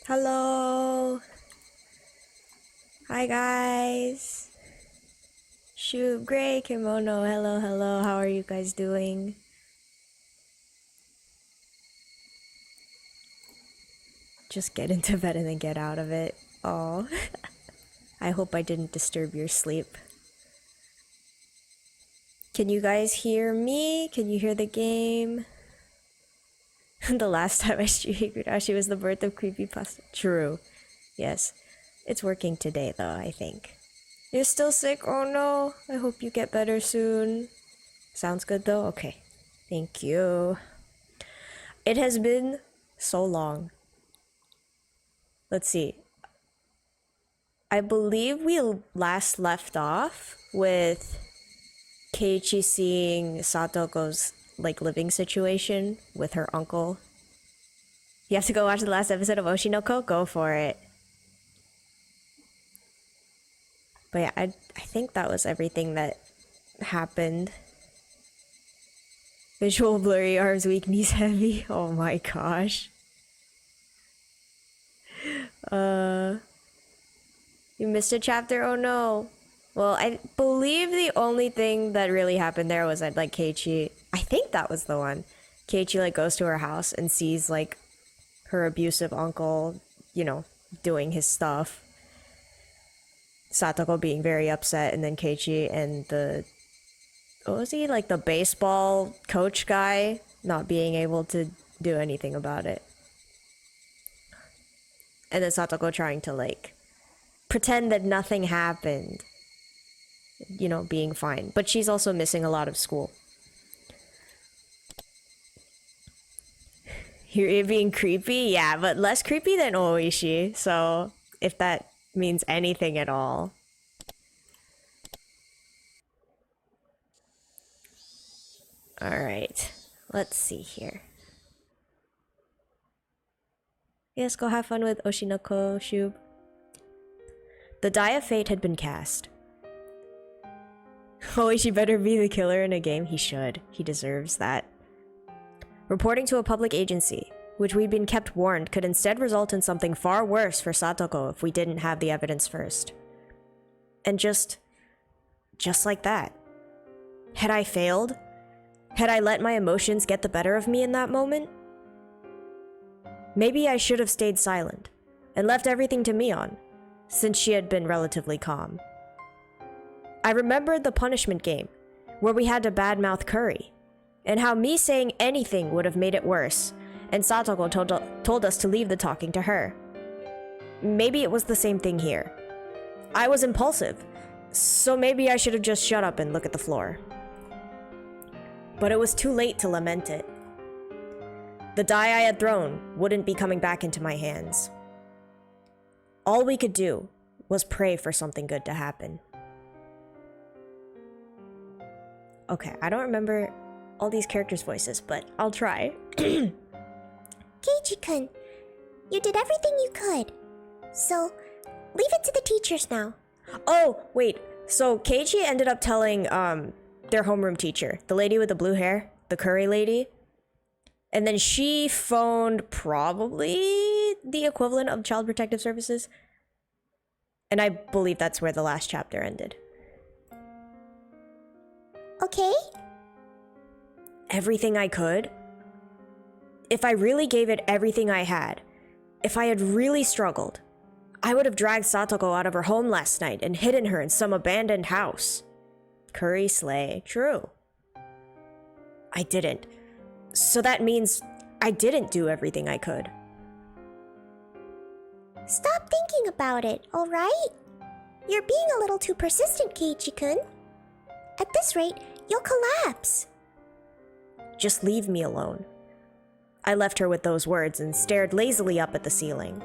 Hello! Hi guys! Shub, Gray, Kimono, hello, how are you guys doing? Just get into bed and then get out of it. Oh, I hope I didn't disturb your sleep. Can you guys hear me? Can you hear the game? The last time I streamed Higurashi was the birth of creepypasta. True. Yes. It's working today though, I think. You're still sick? Oh no. I hope you get better soon. Sounds good though? Okay. Thank you. It has been so long. Let's see. I believe we last left off with Keiichi seeing Satoko's living situation with her uncle. You have to go watch the last episode of Oshinoko? Go for it. But yeah, I think that was everything that happened. Visual blurry, arms weak, knees heavy. Oh my gosh. You missed a chapter? Oh no. Well, I believe the only thing that really happened there was that Keiichi, I think that was the one. Keiichi goes to her house and sees her abusive uncle, doing his stuff. Satoko being very upset, and then Keiichi and what was he, the baseball coach guy not being able to do anything about it. And then Satoko trying to pretend that nothing happened, being fine. But she's also missing a lot of school. You're being creepy? Yeah, but less creepy than Oishi, so if that means anything at all. Alright, let's see here. Yes, go have fun with Oshinoko, Shub. The die of fate had been cast. Oishi better be the killer in a game. He should. He deserves that. Reporting to a public agency, which we'd been kept warned could instead result in something far worse for Satoko if we didn't have the evidence first. And just like that. Had I failed? Had I let my emotions get the better of me in that moment? Maybe I should have stayed silent and left everything to Mion, since she had been relatively calm. I remembered the punishment game, where we had to badmouth Curry, and how me saying anything would have made it worse, and Satoko told us to leave the talking to her. Maybe it was the same thing here. I was impulsive, so maybe I should have just shut up and looked at the floor. But it was too late to lament it. The die I had thrown wouldn't be coming back into my hands. All we could do was pray for something good to happen. Okay, I don't remember all these characters' voices, but I'll try. Keiichi-kun, you did everything you could. So, leave it to the teachers now. Oh, wait. So Keiichi ended up telling their homeroom teacher, the lady with the blue hair, the curry lady. And then she phoned probably the equivalent of Child Protective Services. And I believe that's where the last chapter ended. Okay? Everything I could? If I really gave it everything I had, if I had really struggled, I would have dragged Satoko out of her home last night and hidden her in some abandoned house. Curry slay, true. I didn't. So that means I didn't do everything I could. Stop thinking about it, alright? You're being a little too persistent, Keiichi-kun. At this rate, you'll collapse. Just leave me alone. I left her with those words and stared lazily up at the ceiling.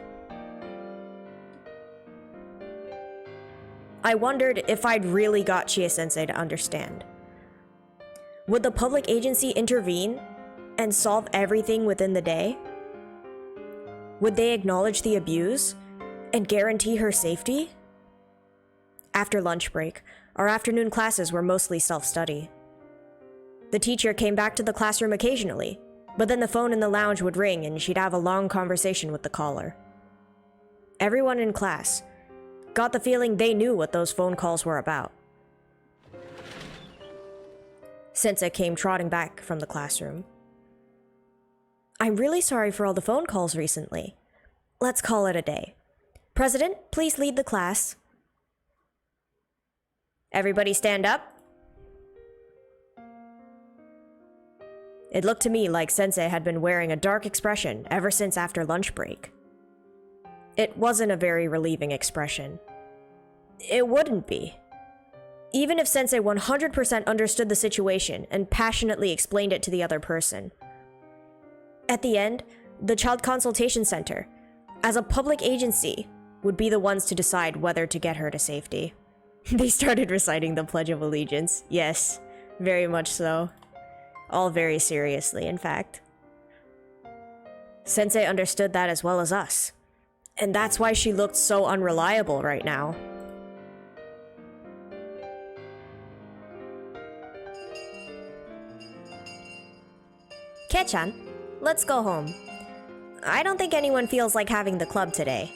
I wondered if I'd really got Chie-sensei to understand. Would the public agency intervene and solve everything within the day? Would they acknowledge the abuse and guarantee her safety? After lunch break, our afternoon classes were mostly self-study. The teacher came back to the classroom occasionally, but then the phone in the lounge would ring and she'd have a long conversation with the caller. Everyone in class got the feeling they knew what those phone calls were about. Sensei came trotting back from the classroom. I'm really sorry for all the phone calls recently. Let's call it a day. President, please lead the class. Everybody stand up. It looked to me like Sensei had been wearing a dark expression ever since after lunch break. It wasn't a very relieving expression. It wouldn't be. Even if Sensei 100% understood the situation and passionately explained it to the other person. At the end, the Child Consultation Center, as a public agency, would be the ones to decide whether to get her to safety. They started reciting the Pledge of Allegiance. Yes, very much so. All very seriously, in fact. Sensei understood that as well as us. And that's why she looked so unreliable right now. Kei-chan, let's go home. I don't think anyone feels like having the club today.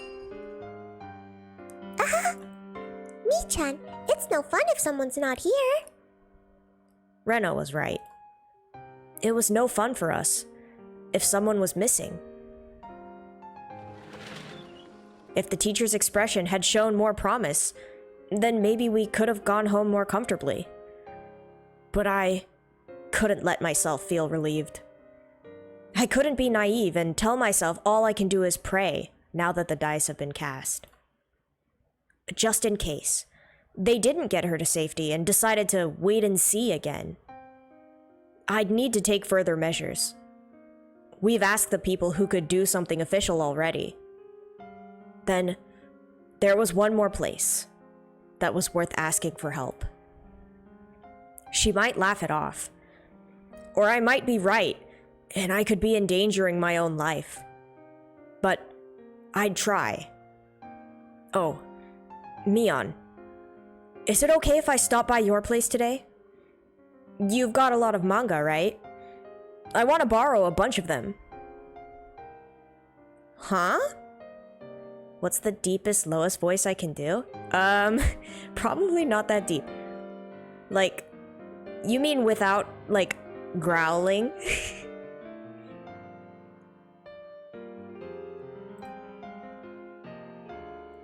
Mi-chan, it's no fun if someone's not here. Reno was right. It was no fun for us if someone was missing. If the teacher's expression had shown more promise, then maybe we could have gone home more comfortably. But I couldn't let myself feel relieved. I couldn't be naive and tell myself all I can do is pray now that the dice have been cast. Just in case they didn't get her to safety and decided to wait and see again. I'd need to take further measures. We've asked the people who could do something official already. Then, there was one more place that was worth asking for help. She might laugh it off. Or I might be right, and I could be endangering my own life. But I'd try. Oh, Mion. Is it okay if I stop by your place today? You've got a lot of manga, right? I want to borrow a bunch of them. Huh? What's the deepest, lowest voice I can do? Probably not that deep. Like, you mean without, like, growling?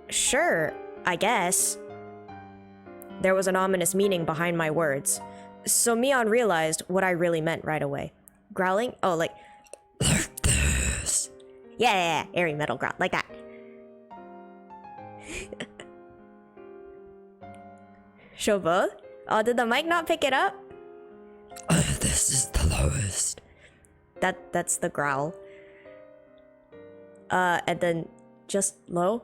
Sure, I guess. There was an ominous meaning behind my words, so Mion realized what I really meant right away. Growling? Oh, like this. Yeah, airy metal growl, like that. Show both? Oh, did the mic not pick it up? This is the lowest. That's the growl. And then just low.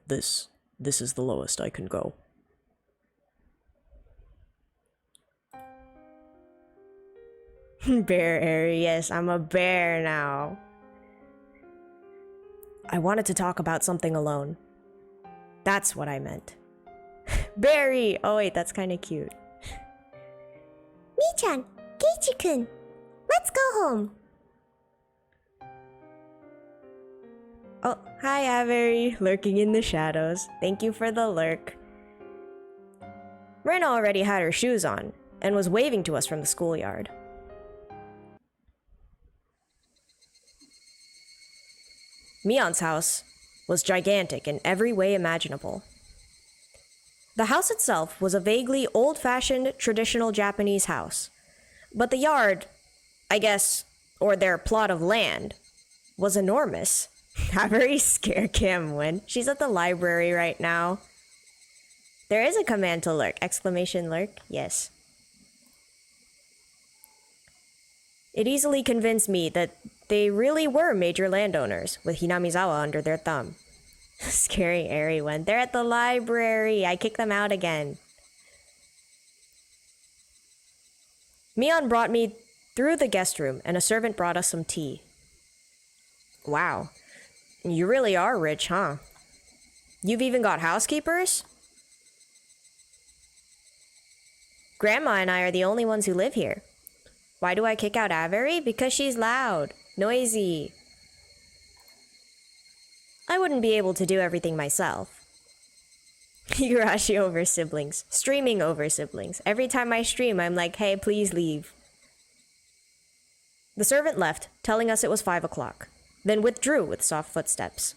This is the lowest I can go. Bear airy, yes, I'm a bear now. I wanted to talk about something alone. That's what I meant. Berry! Oh wait, that's kind of cute. Mi-chan, Keiichi-kun, let's go home. Oh, hi Avery, lurking in the shadows. Thank you for the lurk. Ren already had her shoes on, and was waving to us from the schoolyard. Mion's house was gigantic in every way imaginable. The house itself was a vaguely old-fashioned, traditional Japanese house. But the yard, I guess, or their plot of land, was enormous. Avery scare cam win. She's at the library right now. There is a command to lurk! Exclamation lurk. Yes. It easily convinced me that they really were major landowners, with Hinamizawa under their thumb. Scary airy one. They're at the library. I kicked them out again. Mion brought me through the guest room, and a servant brought us some tea. Wow. You really are rich, huh? You've even got housekeepers? Grandma and I are the only ones who live here. Why do I kick out Avery? Because she's loud. Noisy. I wouldn't be able to do everything myself. Higurashi over siblings. Streaming over siblings. Every time I stream, I'm like, hey, please leave. The servant left, telling us it was 5 o'clock, then withdrew with soft footsteps.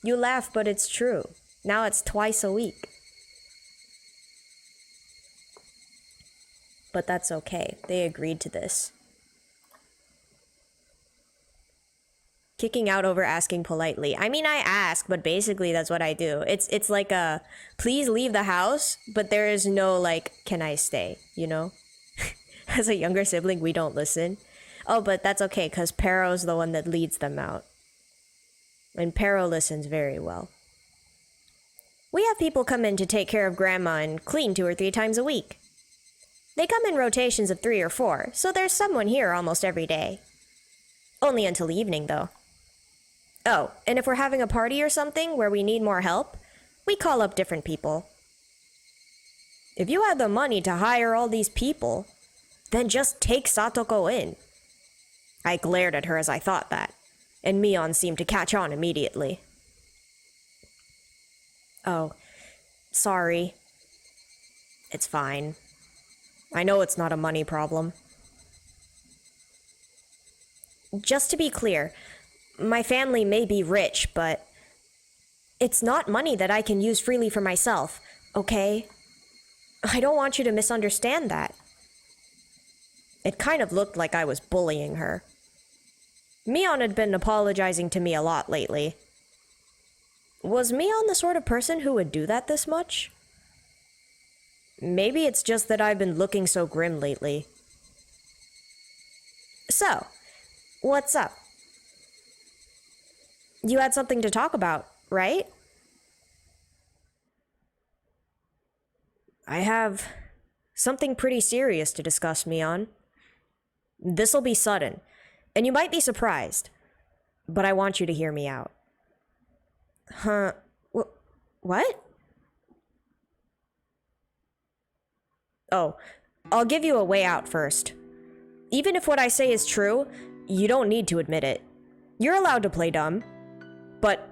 You laugh, but it's true. Now it's twice a week. But that's okay. They agreed to this. Kicking out over asking politely. I mean, I ask, but basically that's what I do. It's like a, please leave the house, but there is no like, can I stay, you know? As a younger sibling, we don't listen. Oh, but that's okay, because Pero's the one that leads them out. And Pero listens very well. We have people come in to take care of Grandma and clean 2 or 3 times a week. They come in rotations of 3 or 4, so there's someone here almost every day. Only until evening, though. Oh, and if we're having a party or something where we need more help, we call up different people. If you had the money to hire all these people, then just take Satoko in. I glared at her as I thought that, and Mion seemed to catch on immediately. Oh, sorry. It's fine. I know it's not a money problem. Just to be clear, my family may be rich, but it's not money that I can use freely for myself, okay? I don't want you to misunderstand that. It kind of looked like I was bullying her. Mion had been apologizing to me a lot lately. Was Mion the sort of person who would do that this much? Maybe it's just that I've been looking so grim lately. So, what's up? You had something to talk about, right? I have something pretty serious to discuss, Mion. This'll be sudden, and you might be surprised, but I want you to hear me out. Huh? What? Oh, I'll give you a way out first. Even if what I say is true, you don't need to admit it. You're allowed to play dumb, but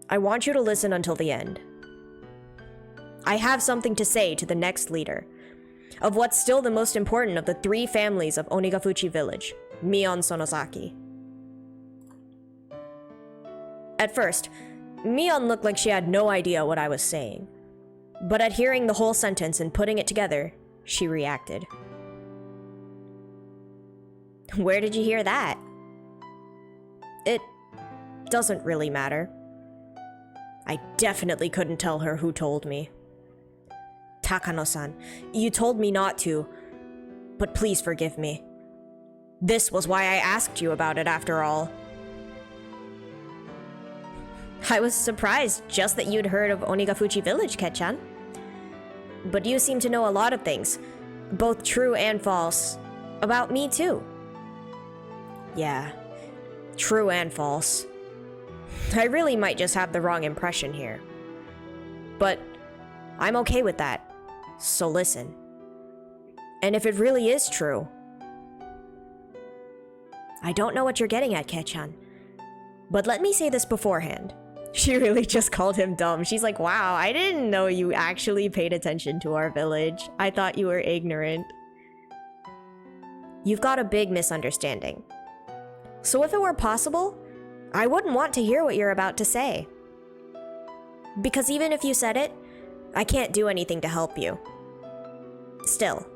I want you to listen until the end. I have something to say to the next leader of what's still the most important of the 3 families of Onigafuchi village, Mion Sonozaki. At first, Mion looked like she had no idea what I was saying, but at hearing the whole sentence and putting it together, she reacted. Where did you hear that? It doesn't really matter. I definitely couldn't tell her who told me. Takano-san, you told me not to, but please forgive me. This was why I asked you about it after all. I was surprised just that you'd heard of Onigafuchi village, Keiichi. But you seem to know a lot of things, both true and false, about me too. Yeah, true and false. I really might just have the wrong impression here. But I'm okay with that, so listen. And if it really is true... I don't know what you're getting at, Keiichi, but let me say this beforehand. She really just called him dumb. She's like, wow, I didn't know you actually paid attention to our village. I thought you were ignorant. You've got a big misunderstanding. So if it were possible, I wouldn't want to hear what you're about to say. Because even if you said it, I can't do anything to help you. Still,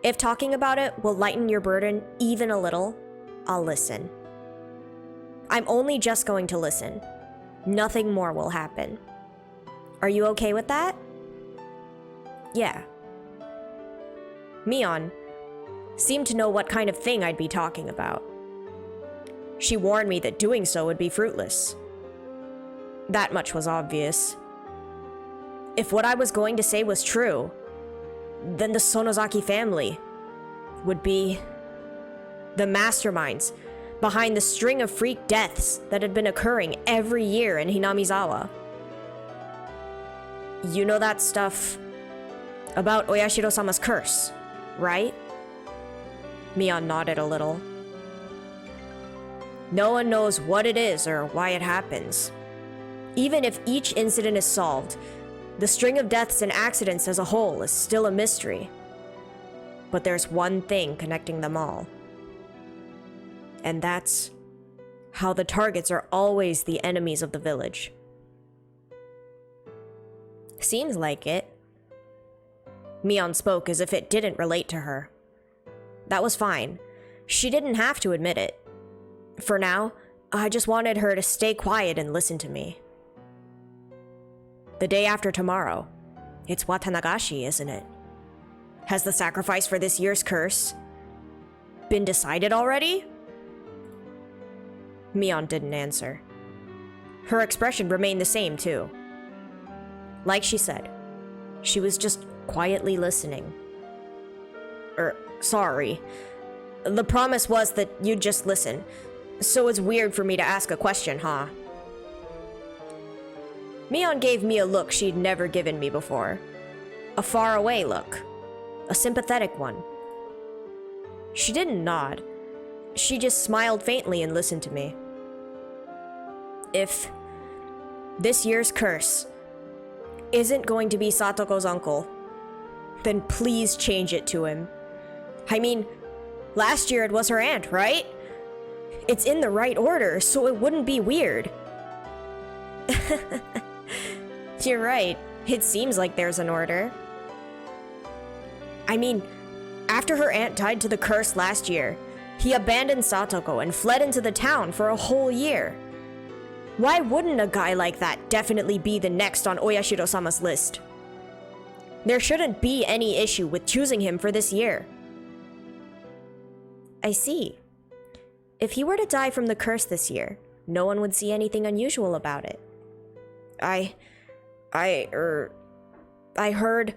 if talking about it will lighten your burden even a little, I'll listen. I'm only just going to listen. Nothing more will happen. Are you okay with that? Yeah. Mion seemed to know what kind of thing I'd be talking about. She warned me that doing so would be fruitless. That much was obvious. If what I was going to say was true, then the Sonozaki family would be the masterminds behind the string of freak deaths that had been occurring every year in Hinamizawa. You know that stuff about Oyashiro-sama's curse, right? Mion nodded a little. No one knows what it is or why it happens. Even if each incident is solved, the string of deaths and accidents as a whole is still a mystery. But there's one thing connecting them all. And that's how the targets are always the enemies of the village. Seems like it. Mion spoke as if it didn't relate to her. That was fine. She didn't have to admit it. For now, I just wanted her to stay quiet and listen to me. The day after tomorrow. It's Watanagashi, isn't it? Has the sacrifice for this year's curse been decided already? Mion didn't answer. Her expression remained the same, too. Like she said, she was just quietly listening. Sorry. The promise was that you'd just listen, so it's weird for me to ask a question, huh? Mion gave me a look she'd never given me before. A faraway look. A sympathetic one. She didn't nod. She just smiled faintly and listened to me. If this year's curse isn't going to be Satoko's uncle, then please change it to him. I mean, last year it was her aunt, right? It's in the right order, so it wouldn't be weird. You're right. It seems like there's an order. I mean, after her aunt died to the curse last year, he abandoned Satoko and fled into the town for a whole year. Why wouldn't a guy like that definitely be the next on Oyashiro-sama's list? There shouldn't be any issue with choosing him for this year. I see. If he were to die from the curse this year, no one would see anything unusual about it. I heard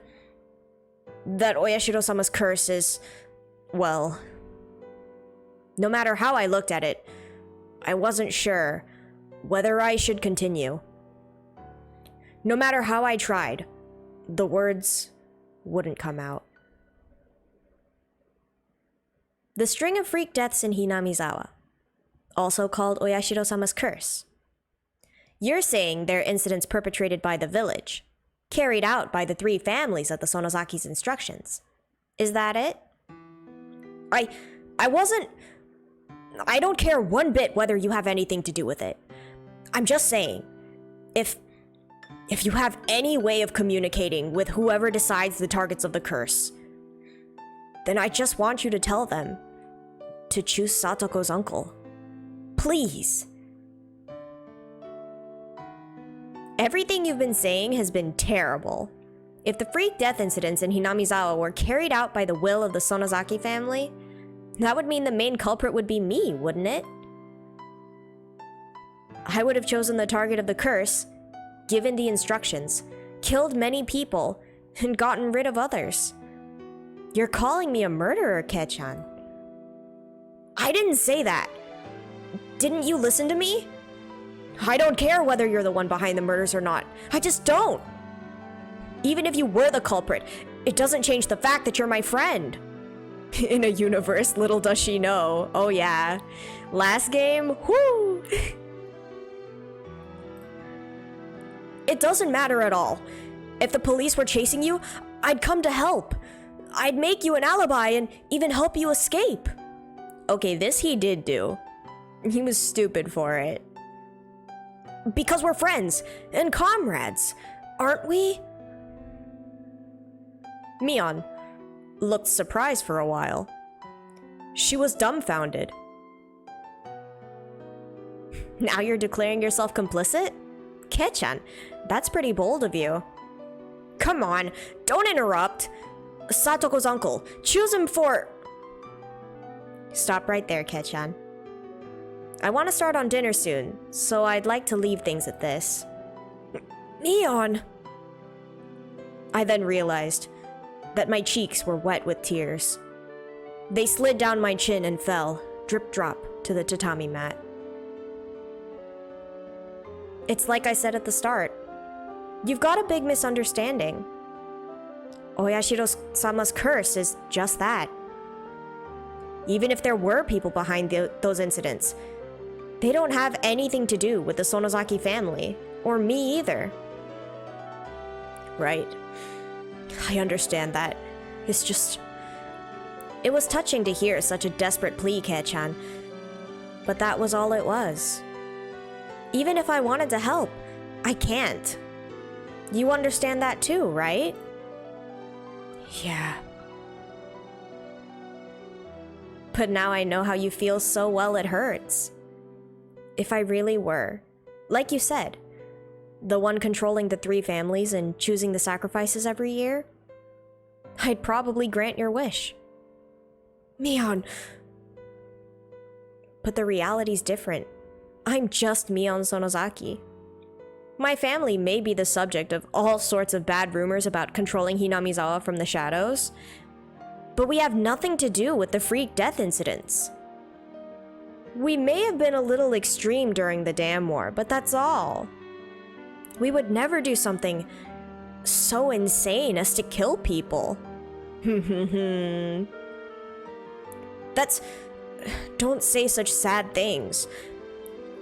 that Oyashiro-sama's curse is, well, no matter how I looked at it, I wasn't sure whether I should continue. No matter how I tried, the words wouldn't come out. The string of freak deaths in Hinamizawa, also called Oyashiro-sama's curse. You're saying they're incidents perpetrated by the village, carried out by the 3 families at the Sonozaki's instructions. Is that it? I don't care one bit whether you have anything to do with it. I'm just saying, if you have any way of communicating with whoever decides the targets of the curse, then I just want you to tell them to choose Satoko's uncle. Please. Everything you've been saying has been terrible. If the freak death incidents in Hinamizawa were carried out by the will of the Sonozaki family, that would mean the main culprit would be me, wouldn't it? I would have chosen the target of the curse, given the instructions, killed many people, and gotten rid of others. You're calling me a murderer, Keiichi. I didn't say that. Didn't you listen to me? I don't care whether you're the one behind the murders or not. I just don't. Even if you were the culprit, it doesn't change the fact that you're my friend. In a universe, little does she know. Oh yeah. Last game, whoo! It doesn't matter at all. If the police were chasing you, I'd come to help. I'd make you an alibi and even help you escape. Okay, this he did do. He was stupid for it. Because we're friends and comrades, aren't we? Mion looked surprised for a while. She was dumbfounded. Now you're declaring yourself complicit? Keiichi, that's pretty bold of you. Come on, don't interrupt. Satoko's uncle, choose him for... Stop right there, Keiichi. I want to start on dinner soon, so I'd like to leave things at this. Mion! I then realized that my cheeks were wet with tears. They slid down my chin and fell, drip-drop, to the tatami mat. It's like I said at the start. You've got a big misunderstanding. Oyashiro-sama's curse is just that. Even if there were people behind those incidents, they don't have anything to do with the Sonozaki family or me either. Right. I understand that. It's just... It was touching to hear such a desperate plea, Kei-chan. But that was all it was. Even if I wanted to help, I can't. You understand that too, right? Yeah. But now I know how you feel so well it hurts. If I really were, like you said, the one controlling the 3 families and choosing the sacrifices every year, I'd probably grant your wish. Mion. But the reality's different. I'm just Mion Sonozaki. My family may be the subject of all sorts of bad rumors about controlling Hinamizawa from the shadows, but we have nothing to do with the freak death incidents. We may have been a little extreme during the dam war, but that's all. We would never do something so insane as to kill people. That's... Don't say such sad things.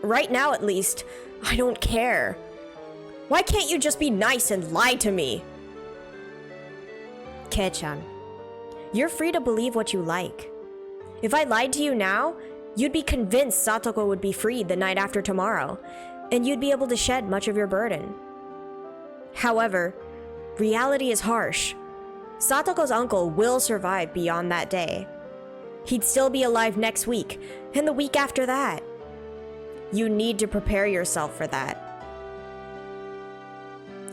Right now, at least, I don't care. Why can't you just be nice and lie to me? Kei-chan, you're free to believe what you like. If I lied to you now, you'd be convinced Satoko would be freed the night after tomorrow, and you'd be able to shed much of your burden. However, reality is harsh. Satoko's uncle will survive beyond that day. He'd still be alive next week, and the week after that. You need to prepare yourself for that.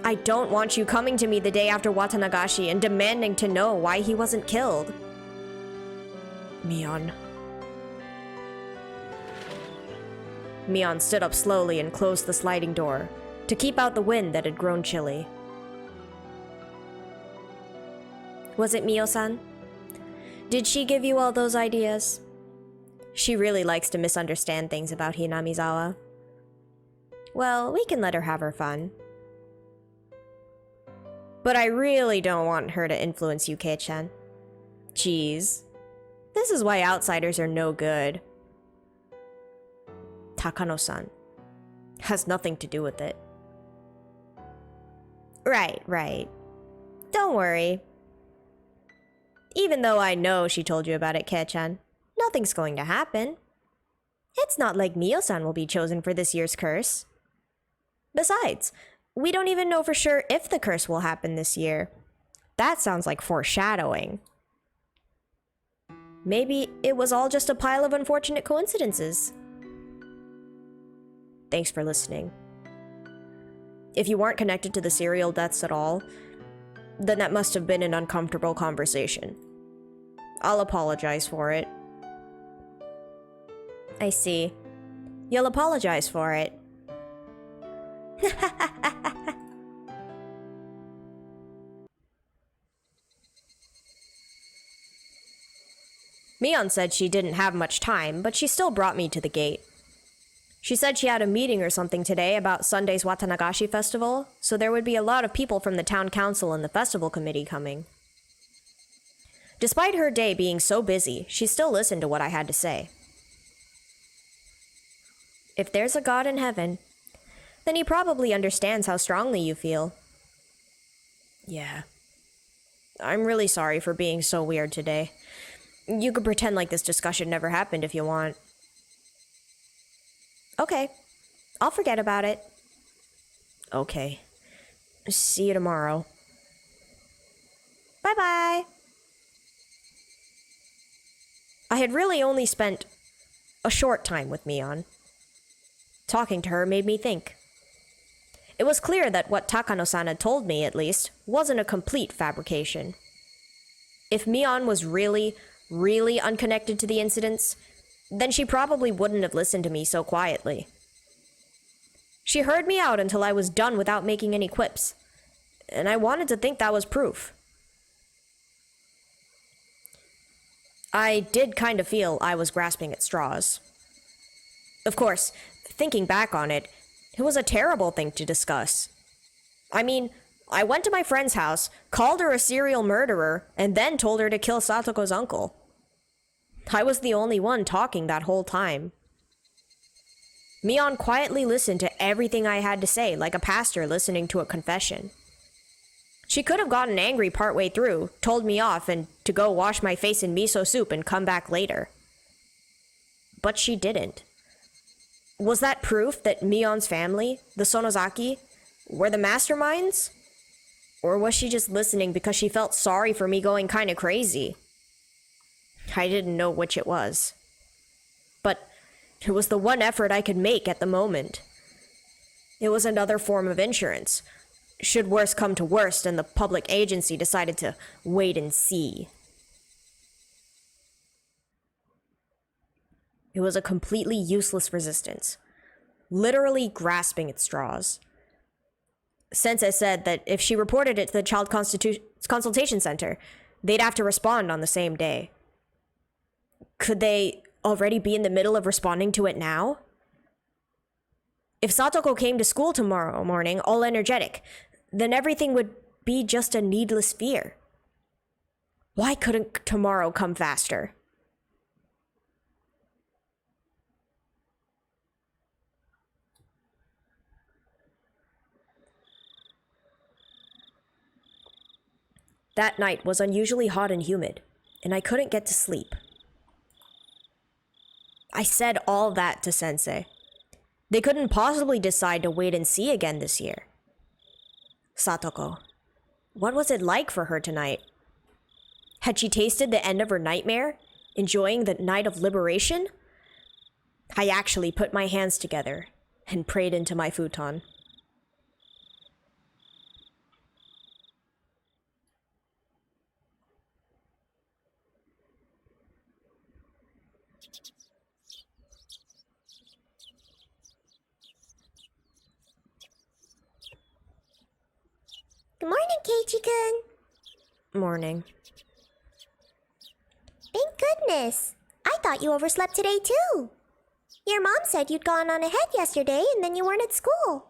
I don't want you coming to me the day after Watanagashi and demanding to know why he wasn't killed. Mion. Mion stood up slowly and closed the sliding door to keep out the wind that had grown chilly. Was it Mio-san? Did she give you all those ideas? She really likes to misunderstand things about Hinamizawa. Well, we can let her have her fun. But I really don't want her to influence you, Kei-chan. Jeez. This is why outsiders are no good. Takano-san. Has nothing to do with it. Right. Don't worry. Even though I know she told you about it, Kei-chan, nothing's going to happen. It's not like Mio-san will be chosen for this year's curse. Besides, we don't even know for sure if the curse will happen this year. That sounds like foreshadowing. Maybe it was all just a pile of unfortunate coincidences. Thanks for listening. If you weren't connected to the serial deaths at all, then that must have been an uncomfortable conversation. I'll apologize for it. I see. You'll apologize for it. Mion said she didn't have much time, but she still brought me to the gate. She said she had a meeting or something today about Sunday's Watanagashi festival, so there would be a lot of people from the town council and the festival committee coming. Despite her day being so busy, she still listened to what I had to say. If there's a God in heaven, then he probably understands how strongly you feel. Yeah. I'm really sorry for being so weird today. You could pretend like this discussion never happened if you want. Okay. I'll forget about it. Okay. See you tomorrow. Bye-bye. I had really only spent a short time with Mion. Talking to her made me think. It was clear that what Takano-san had told me, at least, wasn't a complete fabrication. If Mion was really unconnected to the incidents, then she probably wouldn't have listened to me so quietly. She heard me out until I was done without making any quips, and I wanted to think that was proof. I did kind of feel I was grasping at straws. Of course, thinking back on it, it was a terrible thing to discuss. I mean, I went to my friend's house, called her a serial murderer, and then told her to kill Satoko's uncle. I was the only one talking that whole time. Mion quietly listened to everything I had to say, like a pastor listening to a confession. She could have gotten angry partway through, told me off, and to go wash my face in miso soup and come back later. But she didn't. Was that proof that Mion's family, the Sonozaki, were the masterminds? Or was she just listening because she felt sorry for me going kinda crazy? I didn't know which it was. But it was the one effort I could make at the moment. It was another form of insurance. Should worse come to worst and the public agency decided to wait and see. It was a completely useless resistance, literally grasping at straws. Sensei said that if she reported it to the Child Consultation Center, they'd have to respond on the same day. Could they already be in the middle of responding to it now? If Satoko came to school tomorrow morning all energetic, then everything would be just a needless fear. Why couldn't tomorrow come faster? That night was unusually hot and humid, and I couldn't get to sleep. I said all that to Sensei. They couldn't possibly decide to wait and see again this year. Satoko, what was it like for her tonight? Had she tasted the end of her nightmare, enjoying the night of liberation? I actually put my hands together and prayed into my futon. Good morning, Keiichi-kun. Morning. Thank goodness. I thought you overslept today, too. Your mom said you'd gone on ahead yesterday and then you weren't at school.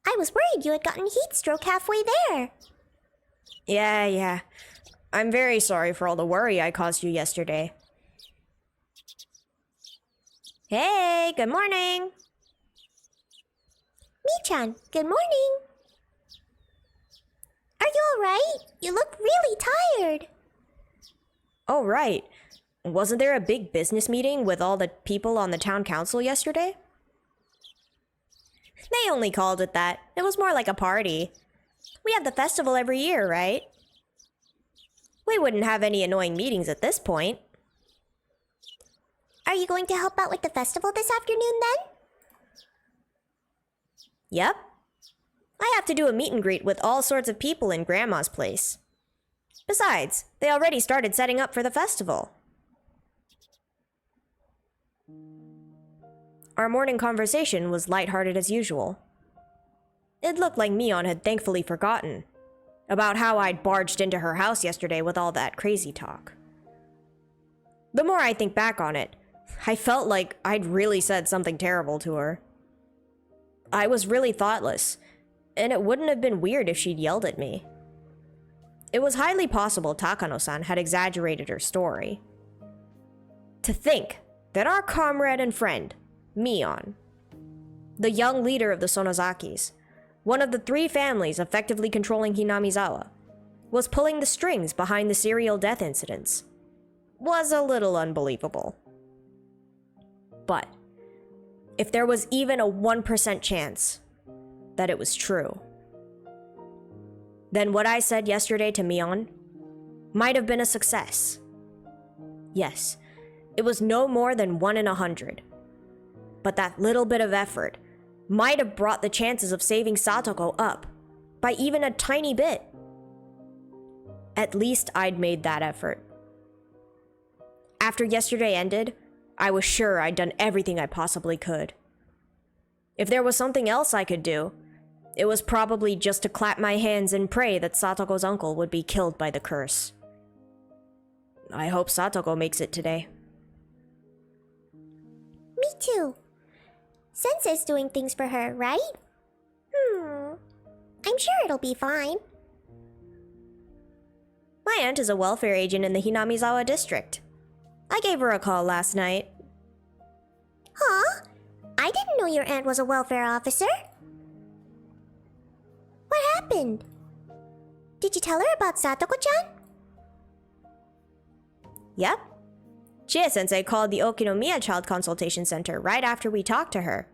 I was worried you had gotten heat stroke halfway there. Yeah. I'm very sorry for all the worry I caused you yesterday. Hey, good morning. Mi-chan, good morning. Are you alright? You look really tired. Oh, right. Wasn't there a big business meeting with all the people on the town council yesterday? They only called it that. It was more like a party. We have the festival every year, right? We wouldn't have any annoying meetings at this point. Are you going to help out with the festival this afternoon then? Yep. I have to do a meet and greet with all sorts of people in Grandma's place. Besides, they already started setting up for the festival. Our morning conversation was lighthearted as usual. It looked like Mion had thankfully forgotten about how I'd barged into her house yesterday with all that crazy talk. The more I think back on it, I felt like I'd really said something terrible to her. I was really thoughtless, and it wouldn't have been weird if she'd yelled at me. It was highly possible Takano-san had exaggerated her story. To think that our comrade and friend, Mion, the young leader of the Sonozakis, one of the 3 families effectively controlling Hinamizawa, was pulling the strings behind the serial death incidents, was a little unbelievable. But if there was even a 1% chance that it was true, then what I said yesterday to Mion might have been a success. Yes, it was no more than 1 in 100. But that little bit of effort might have brought the chances of saving Satoko up by even a tiny bit. At least I'd made that effort. After yesterday ended, I was sure I'd done everything I possibly could. If there was something else I could do, it was probably just to clap my hands and pray that Satoko's uncle would be killed by the curse. I hope Satoko makes it today. Me too. Sensei's doing things for her, right? I'm sure it'll be fine. My aunt is a welfare agent in the Hinamizawa district. I gave her a call last night. Huh? I didn't know your aunt was a welfare officer. What happened? Did you tell her about Satoko-chan? Yep. Chie-sensei called the Okinomiya Child Consultation Center right after we talked to her.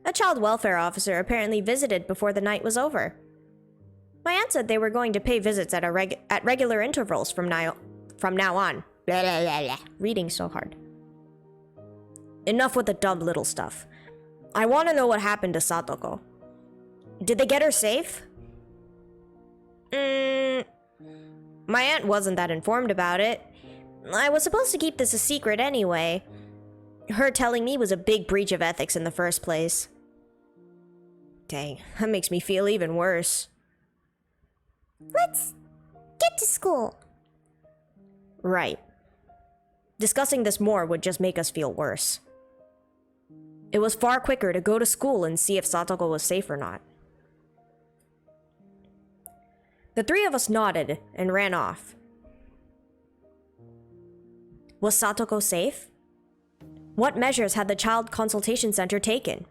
A child welfare officer apparently visited before the night was over. My aunt said they were going to pay visits at regular intervals from now on. Blah, blah, blah, blah. Reading so hard. Enough with the dumb little stuff. I want to know what happened to Satoko. Did they get her safe? My aunt wasn't that informed about it. I was supposed to keep this a secret anyway. Her telling me was a big breach of ethics in the first place. Dang, that makes me feel even worse. Let's get to school. Right. Discussing this more would just make us feel worse. It was far quicker to go to school and see if Satoko was safe or not. The three of us nodded and ran off. Was Satoko safe? What measures had the Child Consultation Center taken?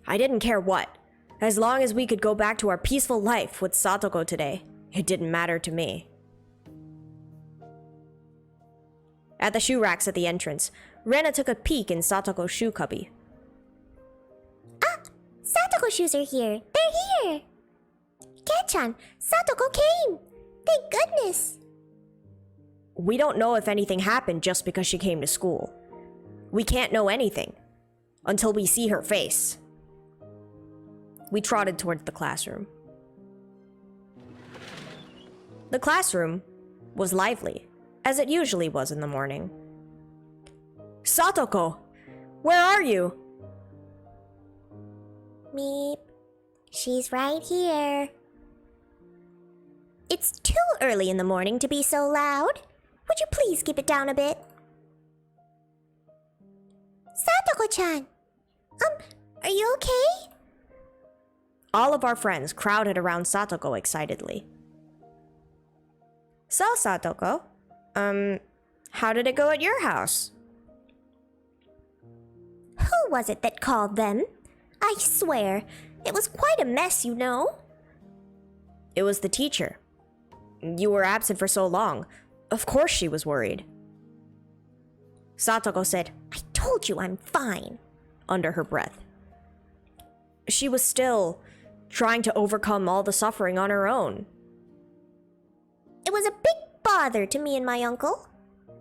I didn't care what. As long as we could go back to our peaceful life with Satoko today, it didn't matter to me. At the shoe racks at the entrance, Rena took a peek in Satoko's shoe cubby. Ah! Satoko shoes are here! They're here! Kei-chan, Satoko came! Thank goodness! We don't know if anything happened just because she came to school. We can't know anything until we see her face. We trotted towards the classroom. The classroom was lively, as it usually was in the morning. Satoko! Where are you? Meep. She's right here. It's too early in the morning to be so loud. Would you please keep it down a bit? Satoko-chan! Are you okay? All of our friends crowded around Satoko excitedly. So, Satoko, how did it go at your house? Who was it that called them? I swear, it was quite a mess, you know. It was the teacher. You were absent for so long. Of course she was worried. Satoko said, I told you I'm fine, under her breath. She was still trying to overcome all the suffering on her own. It was a big bother to me and my uncle.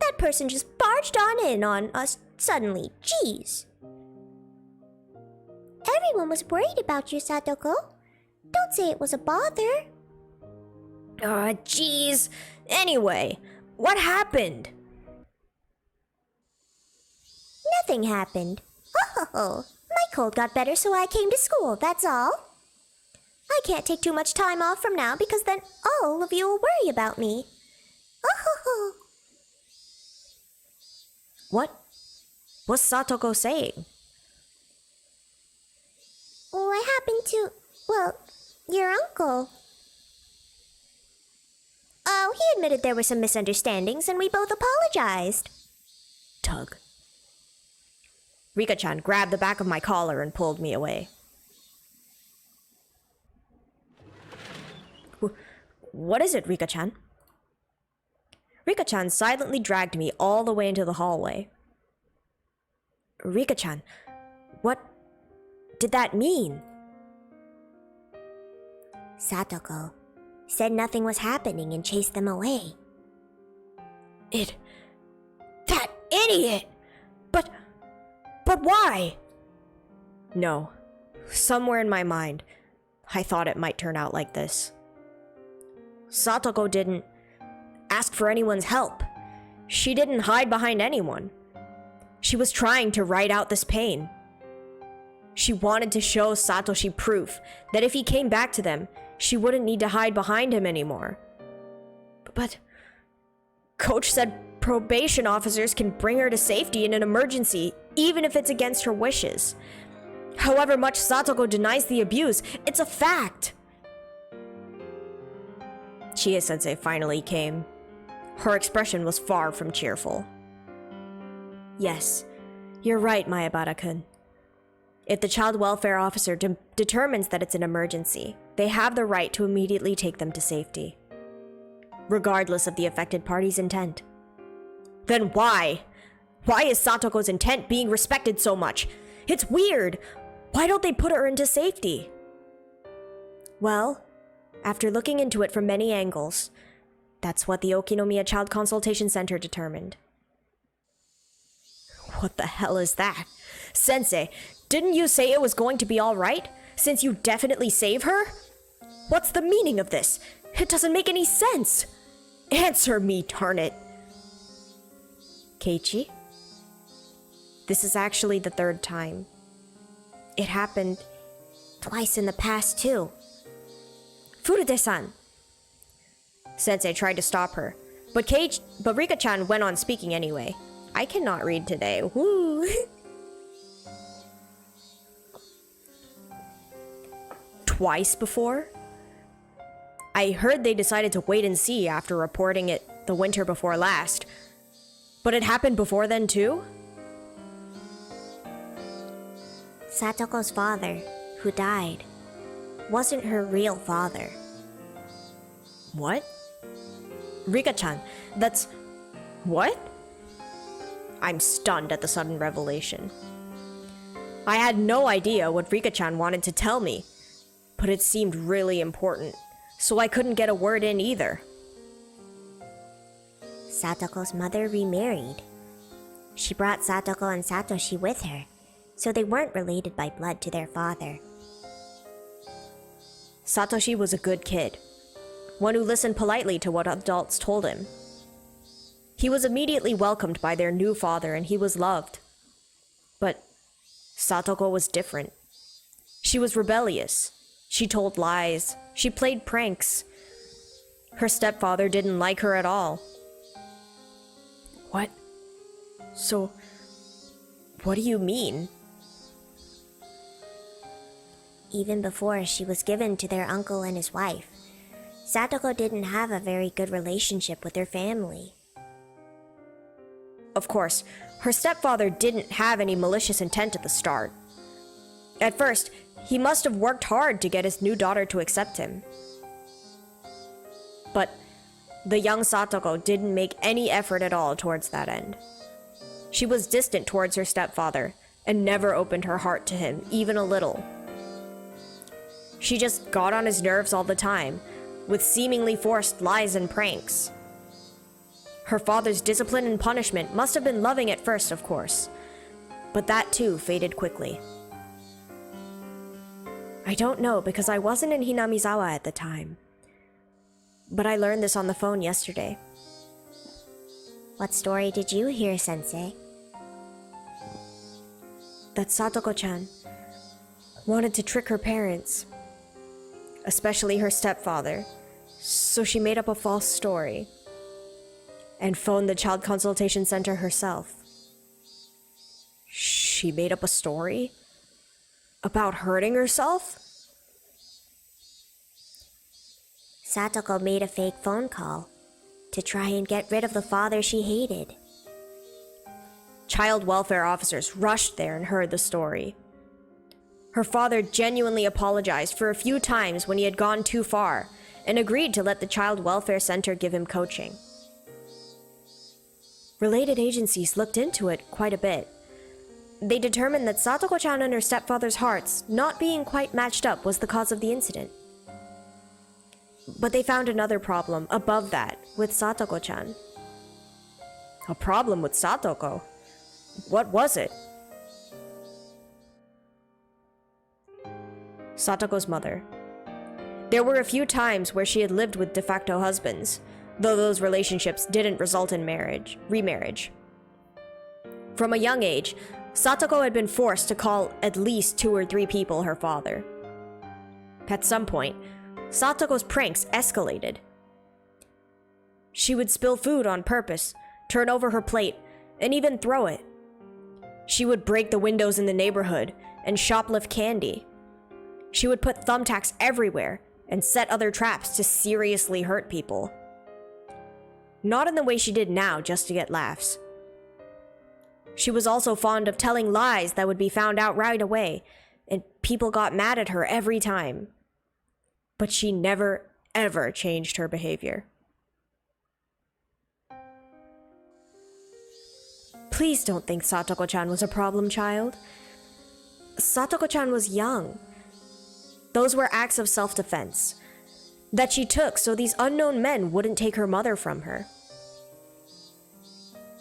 That person just barged in on us suddenly. Jeez. Everyone was worried about you, Satoko. Don't say it was a bother. Jeez. Anyway, what happened? Nothing happened. Oh, my cold got better, so I came to school, that's all. I can't take too much time off from now because then all of you will worry about me. Oh. What was Satoko saying? What happened to, well, your uncle? Oh, he admitted there were some misunderstandings and we both apologized. Tug. Rika-chan grabbed the back of my collar and pulled me away. What is it, Rika-chan? Rika-chan silently dragged me all the way into the hallway. Rika-chan, what did that mean? Satoko said nothing was happening and chased them away. That idiot! But why? No, somewhere in my mind, I thought it might turn out like this. Satoko didn't ask for anyone's help. She didn't hide behind anyone. She was trying to ride out this pain. She wanted to show Satoshi proof that if he came back to them, she wouldn't need to hide behind him anymore. But Coach said probation officers can bring her to safety in an emergency, even if it's against her wishes. However much Satoko denies the abuse, it's a fact. Chie-sensei finally came. Her expression was far from cheerful. Yes, you're right, Mayabara-kun. If the child welfare officer determines that it's an emergency, they have the right to immediately take them to safety, regardless of the affected party's intent. Then why? Why is Satoko's intent being respected so much? It's weird. Why don't they put her into safety? Well, after looking into it from many angles, that's what the Okinomiya Child Consultation Center determined. What the hell is that? Sensei, didn't you say it was going to be alright, since you definitely save her? What's the meaning of this? It doesn't make any sense. Answer me, darn it. Keiichi? This is actually the third time. It happened Twice in the past, too. Furude-san! Sensei tried to stop her, but Rika-chan went on speaking anyway. I cannot read today. Woo! Twice before? I heard they decided to wait and see after reporting it the winter before last. But it happened before then too? Satoko's father, who died, wasn't her real father. What? Rika-chan, that's... what? I'm stunned at the sudden revelation. I had no idea what Rika-chan wanted to tell me, but it seemed really important, so I couldn't get a word in either. Satoko's mother remarried. She brought Satoko and Satoshi with her, so they weren't related by blood to their father. Satoshi was a good kid, one who listened politely to what adults told him. He was immediately welcomed by their new father and he was loved. But Satoko was different. She was rebellious. She told lies. She played pranks. Her stepfather didn't like her at all. What? So, what do you mean? Even before she was given to their uncle and his wife, Satoko didn't have a very good relationship with her family. Of course, her stepfather didn't have any malicious intent at the start. At first, he must have worked hard to get his new daughter to accept him. But the young Satoko didn't make any effort at all towards that end. She was distant towards her stepfather and never opened her heart to him, even a little. She just got on his nerves all the time, with seemingly forced lies and pranks. Her father's discipline and punishment must have been loving at first, of course, but that too faded quickly. I don't know because I wasn't in Hinamizawa at the time, but I learned this on the phone yesterday. What story did you hear, Sensei? That Satoko-chan wanted to trick her parents, especially her stepfather, so she made up a false story and phoned the child consultation center herself. She made up a story? About hurting herself? Satoko made a fake phone call to try and get rid of the father she hated. Child welfare officers rushed there and heard the story. Her father genuinely apologized for a few times when he had gone too far and agreed to let the child welfare center give him coaching. Related agencies looked into it quite a bit. They determined that Satoko-chan and her stepfather's hearts not being quite matched up was the cause of the incident. But they found another problem above that with Satoko-chan. A problem with Satoko? What was it? Satoko's mother. There were a few times where she had lived with de facto husbands, though those relationships didn't result in remarriage. From a young age, Satoko had been forced to call at least 2 or 3 people her father. At some point, Satoko's pranks escalated. She would spill food on purpose, turn over her plate, and even throw it. She would break the windows in the neighborhood and shoplift candy. She would put thumbtacks everywhere and set other traps to seriously hurt people. Not in the way she did now just to get laughs. She was also fond of telling lies that would be found out right away, and people got mad at her every time. But she never, ever changed her behavior. Please don't think Satoko-chan was a problem child. Satoko-chan was young. Those were acts of self-defense that she took so these unknown men wouldn't take her mother from her.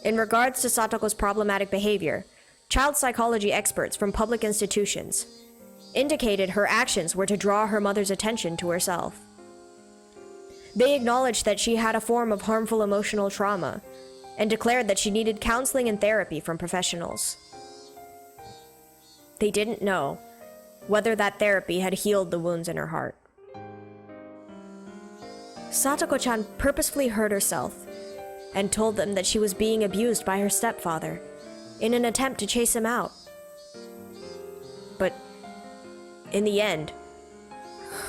In regards to Satoko's problematic behavior, child psychology experts from public institutions indicated her actions were to draw her mother's attention to herself. They acknowledged that she had a form of harmful emotional trauma and declared that she needed counseling and therapy from professionals. They didn't know whether that therapy had healed the wounds in her heart. Satoko-chan purposefully hurt herself and told them that she was being abused by her stepfather in an attempt to chase him out. But in the end,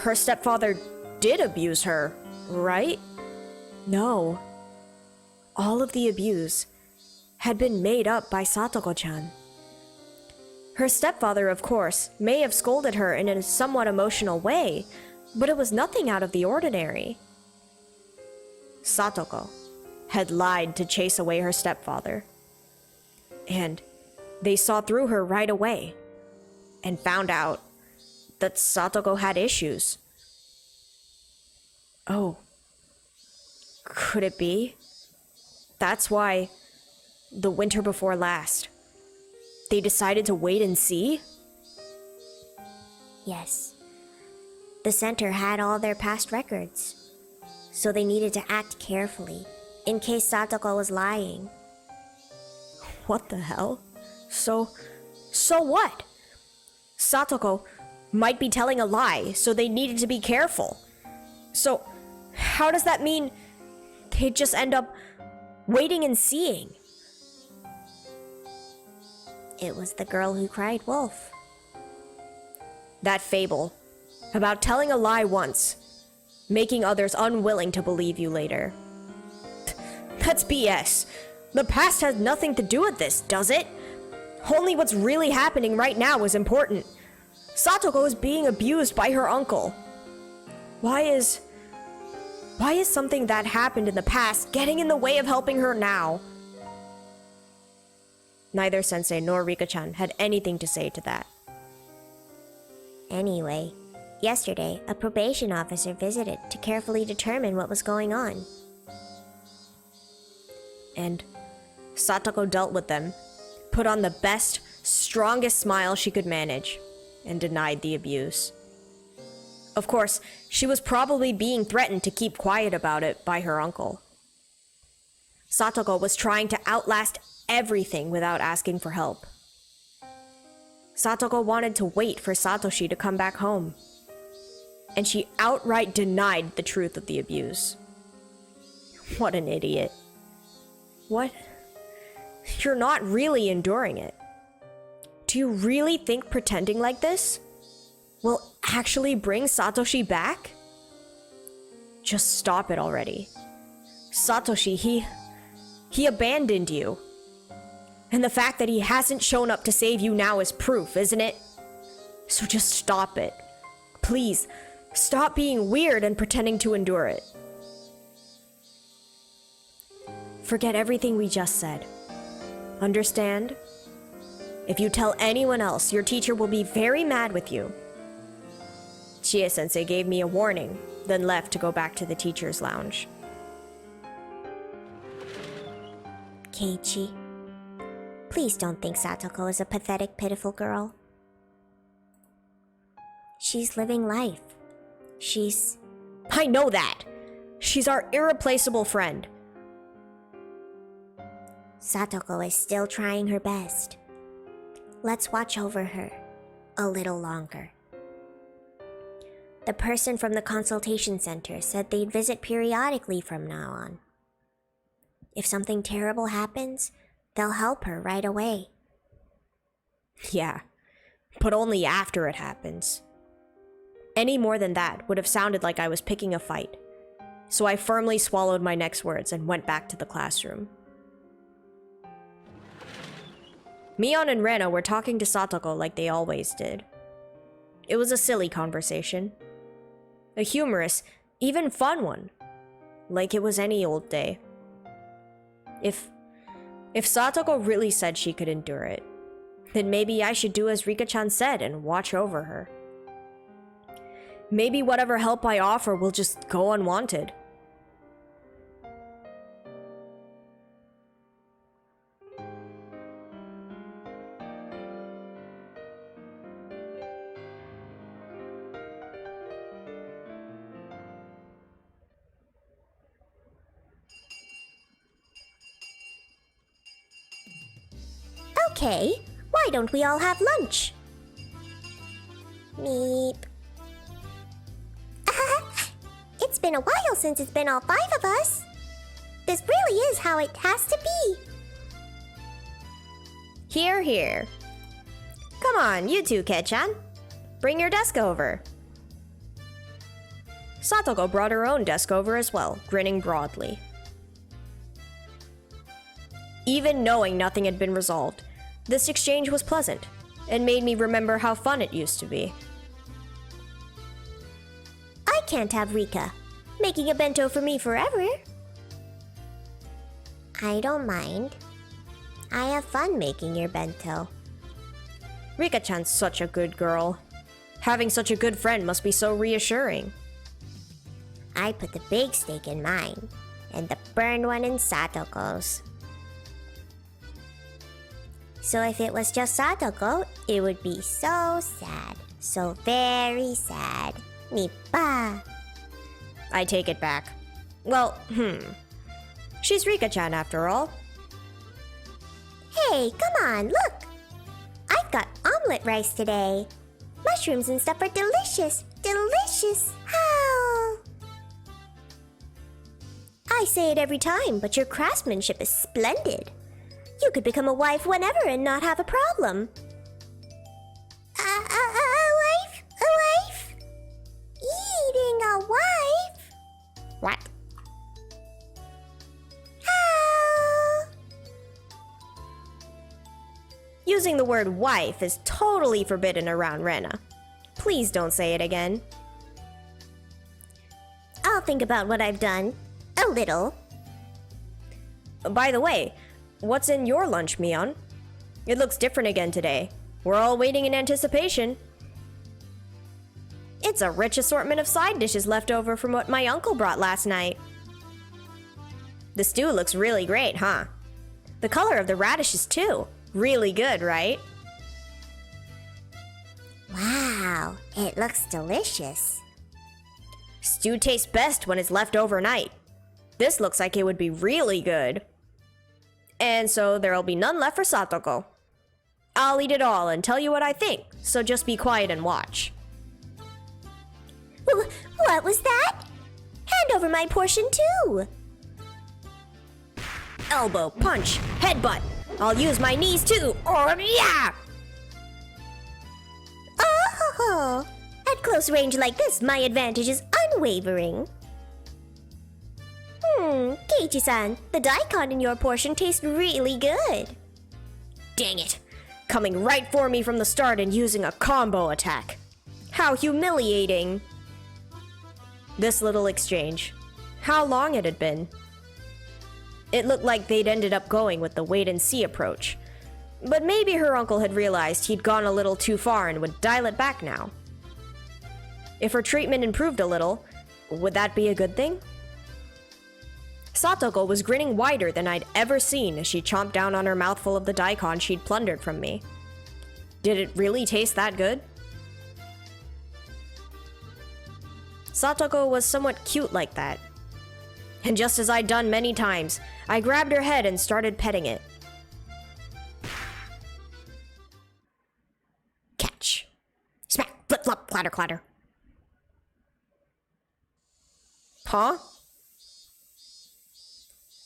her stepfather did abuse her, right? No. All of the abuse had been made up by Satoko-chan. Her stepfather, of course, may have scolded her in a somewhat emotional way, but it was nothing out of the ordinary. Satoko had lied to chase away her stepfather, and they saw through her right away and found out that Satoko had issues. Oh, could it be? That's why, the winter before last, they decided to wait and see? Yes. The center had all their past records, so they needed to act carefully in case Satoko was lying. What the hell? So what? Satoko might be telling a lie, so they needed to be careful. So, how does that mean they'd just end up waiting and seeing? It was the girl who cried wolf. That fable about telling a lie once, making others unwilling to believe you later. That's BS. The past has nothing to do with this, does it? Only what's really happening right now is important. Satoko is being abused by her uncle. Why is something that happened in the past getting in the way of helping her now? Neither Sensei nor Rika-chan had anything to say to that. Anyway, yesterday, a probation officer visited to carefully determine what was going on. And Satoko dealt with them, put on the best, strongest smile she could manage, and denied the abuse. Of course, she was probably being threatened to keep quiet about it by her uncle. Satoko was trying to outlast everything without asking for help. Satoko wanted to wait for Satoshi to come back home, and she outright denied the truth of the abuse. What an idiot. What? You're not really enduring it. Do you really think pretending like this will actually bring Satoshi back? Just stop it already. Satoshi, he abandoned you. And the fact that he hasn't shown up to save you now is proof, isn't it? So just stop it. Please, stop being weird and pretending to endure it. Forget everything we just said. Understand? If you tell anyone else, your teacher will be very mad with you. Chie-sensei gave me a warning, then left to go back to the teacher's lounge. Keiichi, please don't think Satoko is a pathetic, pitiful girl. She's living life. I know that! She's our irreplaceable friend. Satoko is still trying her best. Let's watch over her a little longer. The person from the consultation center said they'd visit periodically from now on. If something terrible happens, they'll help her right away. Yeah, but only after it happens. Any more than that would have sounded like I was picking a fight, so I firmly swallowed my next words and went back to the classroom. Mion and Rena were talking to Satoko like they always did. It was a silly conversation. A humorous, even fun one. Like it was any old day. If Satoko really said she could endure it, then maybe I should do as Rika-chan said and watch over her. Maybe whatever help I offer will just go unwanted. Okay, why don't we all have lunch? Meep. It's been a while since it's been all 5 of us. This really is how it has to be. Here, here. Come on, you two, Keiichi. Bring your desk over. Satoko brought her own desk over as well, grinning broadly. Even knowing nothing had been resolved, this exchange was pleasant, and made me remember how fun it used to be. I can't have Rika making a bento for me forever. I don't mind. I have fun making your bento. Rika-chan's such a good girl. Having such a good friend must be so reassuring. I put the big steak in mine, and the burned one in Satoko's. So if it was just Satoko, it would be so sad. So very sad. Nipa. I take it back. Well, She's Rika-chan after all. Hey, come on, look! I've got omelet rice today. Mushrooms and stuff are delicious. Delicious. How? I say it every time, but your craftsmanship is splendid. You could become a wife whenever and not have a problem. A wife? A wife? Eating a wife? What? How? Using the word wife is totally forbidden around Rena. Please don't say it again. I'll think about what I've done. A little. By the way, what's in your lunch, Mion? It looks different again today. We're all waiting in anticipation. It's a rich assortment of side dishes left over from what my uncle brought last night. The stew looks really great, huh? The color of the radishes, too. Really good, right? Wow, it looks delicious. Stew tastes best when it's left overnight. This looks like it would be really good. And so there'll be none left for Satoko. I'll eat it all and tell you what I think, so just be quiet and watch. What was that? Hand over my portion too. Elbow, punch, headbutt. I'll use my knees too. Oh, yeah! Oh, at close range like this, my advantage is unwavering. Keiichi-san, the daikon in your portion tastes really good. Dang it. Coming right for me from the start and using a combo attack. How humiliating. This little exchange. How long it had been. It looked like they'd ended up going with the wait-and-see approach. But maybe her uncle had realized he'd gone a little too far and would dial it back now. If her treatment improved a little, would that be a good thing? Satoko was grinning wider than I'd ever seen as she chomped down on her mouthful of the daikon she'd plundered from me. Did it really taste that good? Satoko was somewhat cute like that. And just as I'd done many times, I grabbed her head and started petting it. Catch. Smack, flip, flop, clatter, clatter. Huh?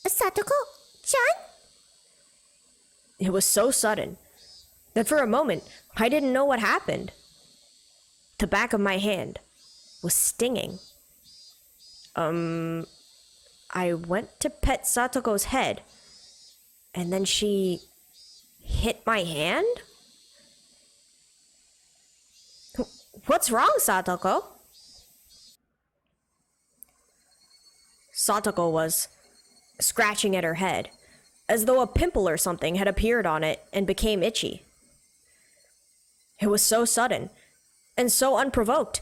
Satoko-chan? It was so sudden that for a moment I didn't know what happened. The back of my hand was stinging. I went to pet Satoko's head, and then she hit my hand? What's wrong, Satoko? Satoko was scratching at her head, as though a pimple or something had appeared on it and became itchy. It was so sudden, and so unprovoked,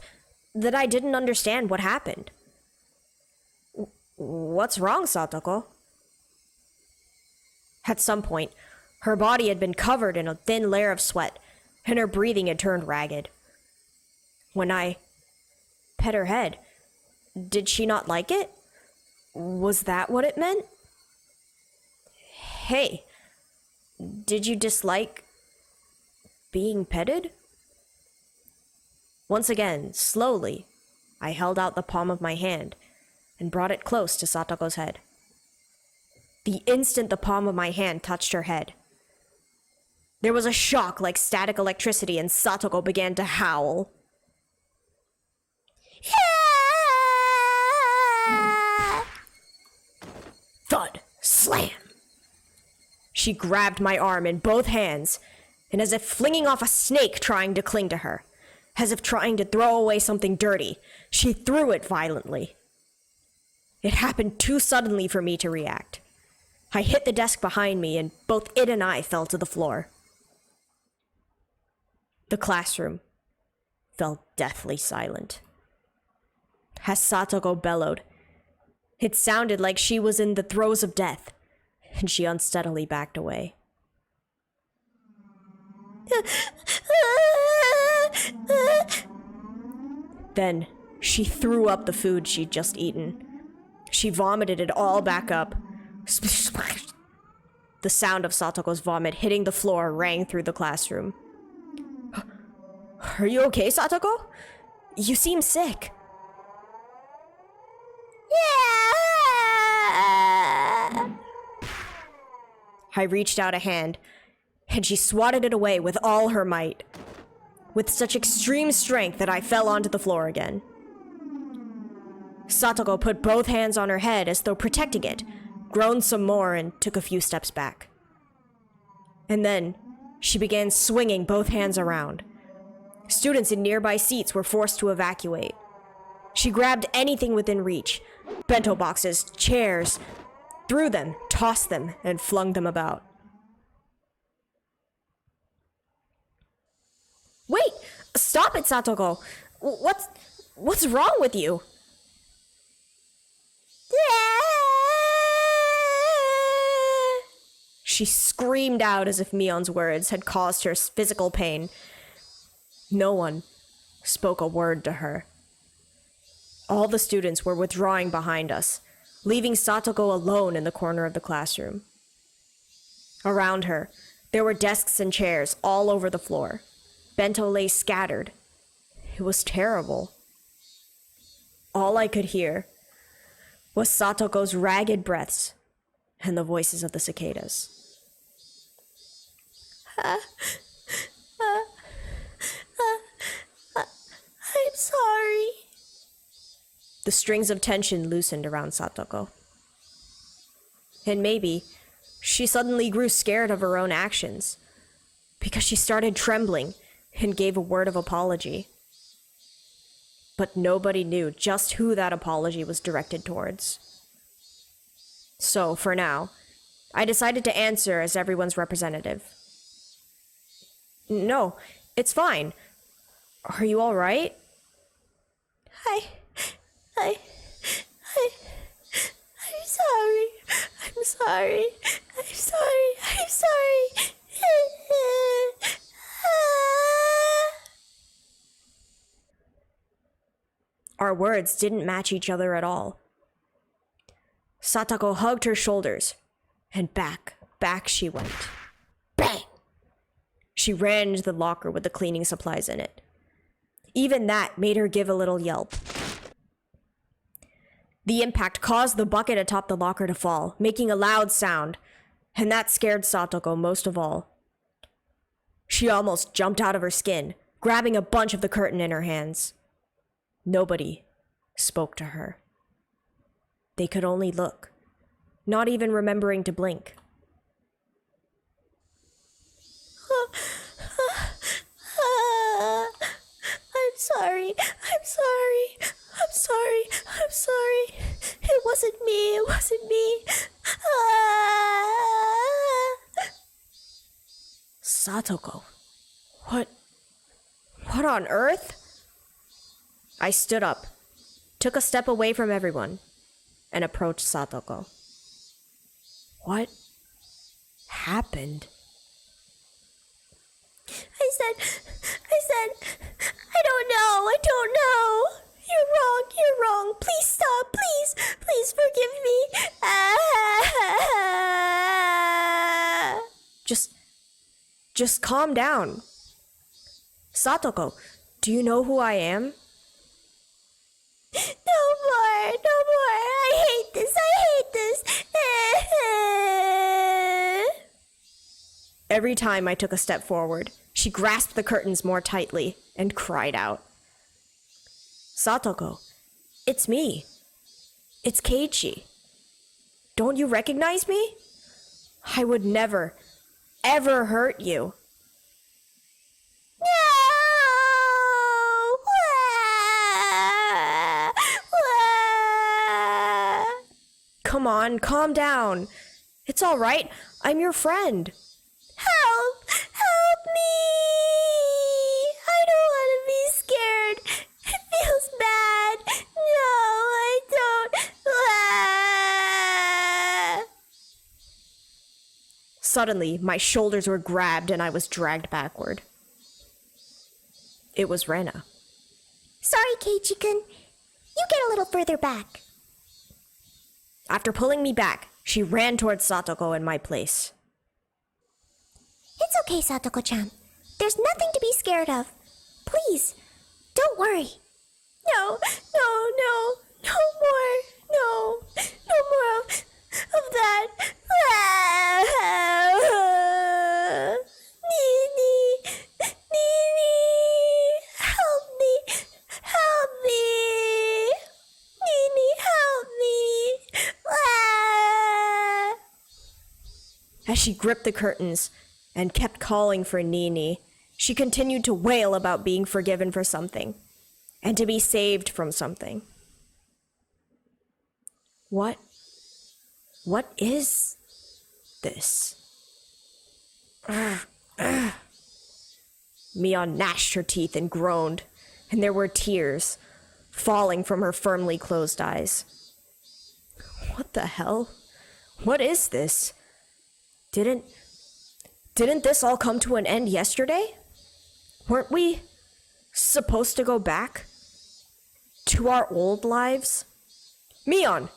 that I didn't understand what happened. What's wrong, Satoko? At some point, her body had been covered in a thin layer of sweat, and her breathing had turned ragged. When I pet her head, did she not like it? Was that what it meant? Hey, did you dislike being petted? Once again, slowly, I held out the palm of my hand and brought it close to Satoko's head. The instant the palm of my hand touched her head, there was a shock like static electricity, and Satoko began to howl. Thud! Slam! She grabbed my arm in both hands, and as if flinging off a snake trying to cling to her, as if trying to throw away something dirty, she threw it violently. It happened too suddenly for me to react. I hit the desk behind me, and both it and I fell to the floor. The classroom fell deathly silent. As Satoko bellowed, it sounded like she was in the throes of death, and she unsteadily backed away. Then she threw up the food she'd just eaten. She vomited it all back up. The sound of Satoko's vomit hitting the floor rang through the classroom. Are you okay, Satoko? You seem sick. Yeah! I reached out a hand, and she swatted it away with all her might, with such extreme strength that I fell onto the floor again. Satoko put both hands on her head as though protecting it, groaned some more, and took a few steps back. And then she began swinging both hands around. Students in nearby seats were forced to evacuate. She grabbed anything within reach, bento boxes, chairs, threw them, tossed them, and flung them about. Wait! Stop it, Satoko! What's wrong with you? She screamed out as if Mion's words had caused her physical pain. No one spoke a word to her. All the students were withdrawing behind us, leaving Satoko alone in the corner of the classroom. Around her, there were desks and chairs all over the floor. Bento lay scattered. It was terrible. All I could hear was Satoko's ragged breaths and the voices of the cicadas. I'm sorry. The strings of tension loosened around Satoko. And maybe she suddenly grew scared of her own actions, because she started trembling and gave a word of apology. But nobody knew just who that apology was directed towards. So, for now, I decided to answer as everyone's representative. No, it's fine. Are you all right? I'm sorry. I'm sorry. I'm sorry. I'm sorry. Our words didn't match each other at all. Satoko hugged her shoulders, and back she went. Bang! She ran into the locker with the cleaning supplies in it. Even that made her give a little yelp. The impact caused the bucket atop the locker to fall, making a loud sound, and that scared Satoko most of all. She almost jumped out of her skin, grabbing a bunch of the curtain in her hands. Nobody spoke to her. They could only look, not even remembering to blink. Satoko. What on earth? I stood up, took a step away from everyone, and approached Satoko. What happened? I said, I don't know. You're wrong. Please stop, please forgive me. Just calm down. Satoko, do you know who I am? No more. I hate this. Every time I took a step forward, she grasped the curtains more tightly and cried out. Satoko, it's me. It's Keiichi. Don't you recognize me? I would never, ever hurt you. No! Come on, calm down. It's all right. I'm your friend. Help me! I don't want to be scared. It feels bad. No, I don't. Suddenly, my shoulders were grabbed and I was dragged backward. It was Rena. Sorry, Keiichi-kun. You get a little further back. After pulling me back, she ran towards Satoko in my place. It's okay, Satoko-chan. There's nothing to be scared of. Please, don't worry. No more of that. Nini, help me. Nini, help me. As she gripped the curtains and kept calling for Nini, she continued to wail about being forgiven for something and to be saved from something. What is this? Mion gnashed her teeth and groaned, and there were tears falling from her firmly closed eyes. What the hell? What is this? Didn't this all come to an end yesterday? Weren't we supposed to go back to our old lives? Mion!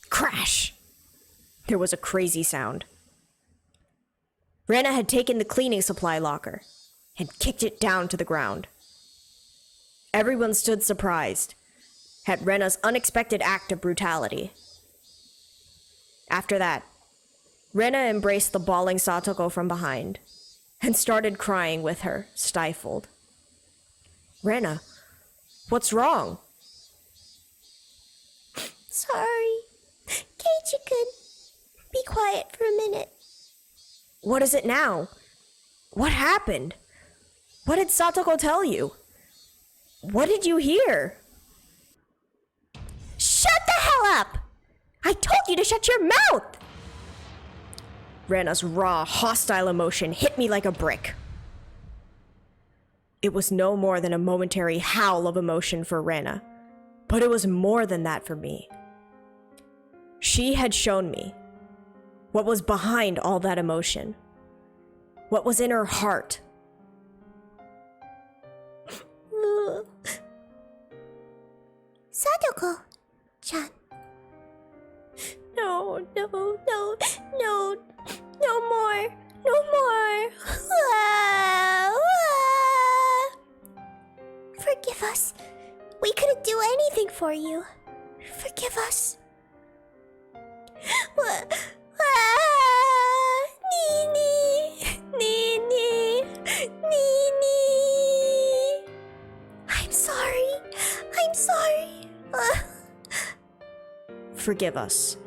Crash! There was a crazy sound. Rena had taken the cleaning supply locker and kicked it down to the ground. Everyone stood surprised at Rena's unexpected act of brutality. After that, Rena embraced the bawling Satoko from behind and started crying with her, stifled. Rena, what's wrong? Sorry. Keiichi-kun, be quiet for a minute. What is it now? What happened? What did Satoko tell you? What did you hear? Shut the hell up! I told you to shut your mouth! Rena's raw, hostile emotion hit me like a brick. It was no more than a momentary howl of emotion for Rena, but it was more than that for me. She had shown me what was behind all that emotion, what was in her heart. Satoko-chan. No more. Forgive us. We couldn't do anything for you. Forgive us. Nini. I'm sorry. Forgive us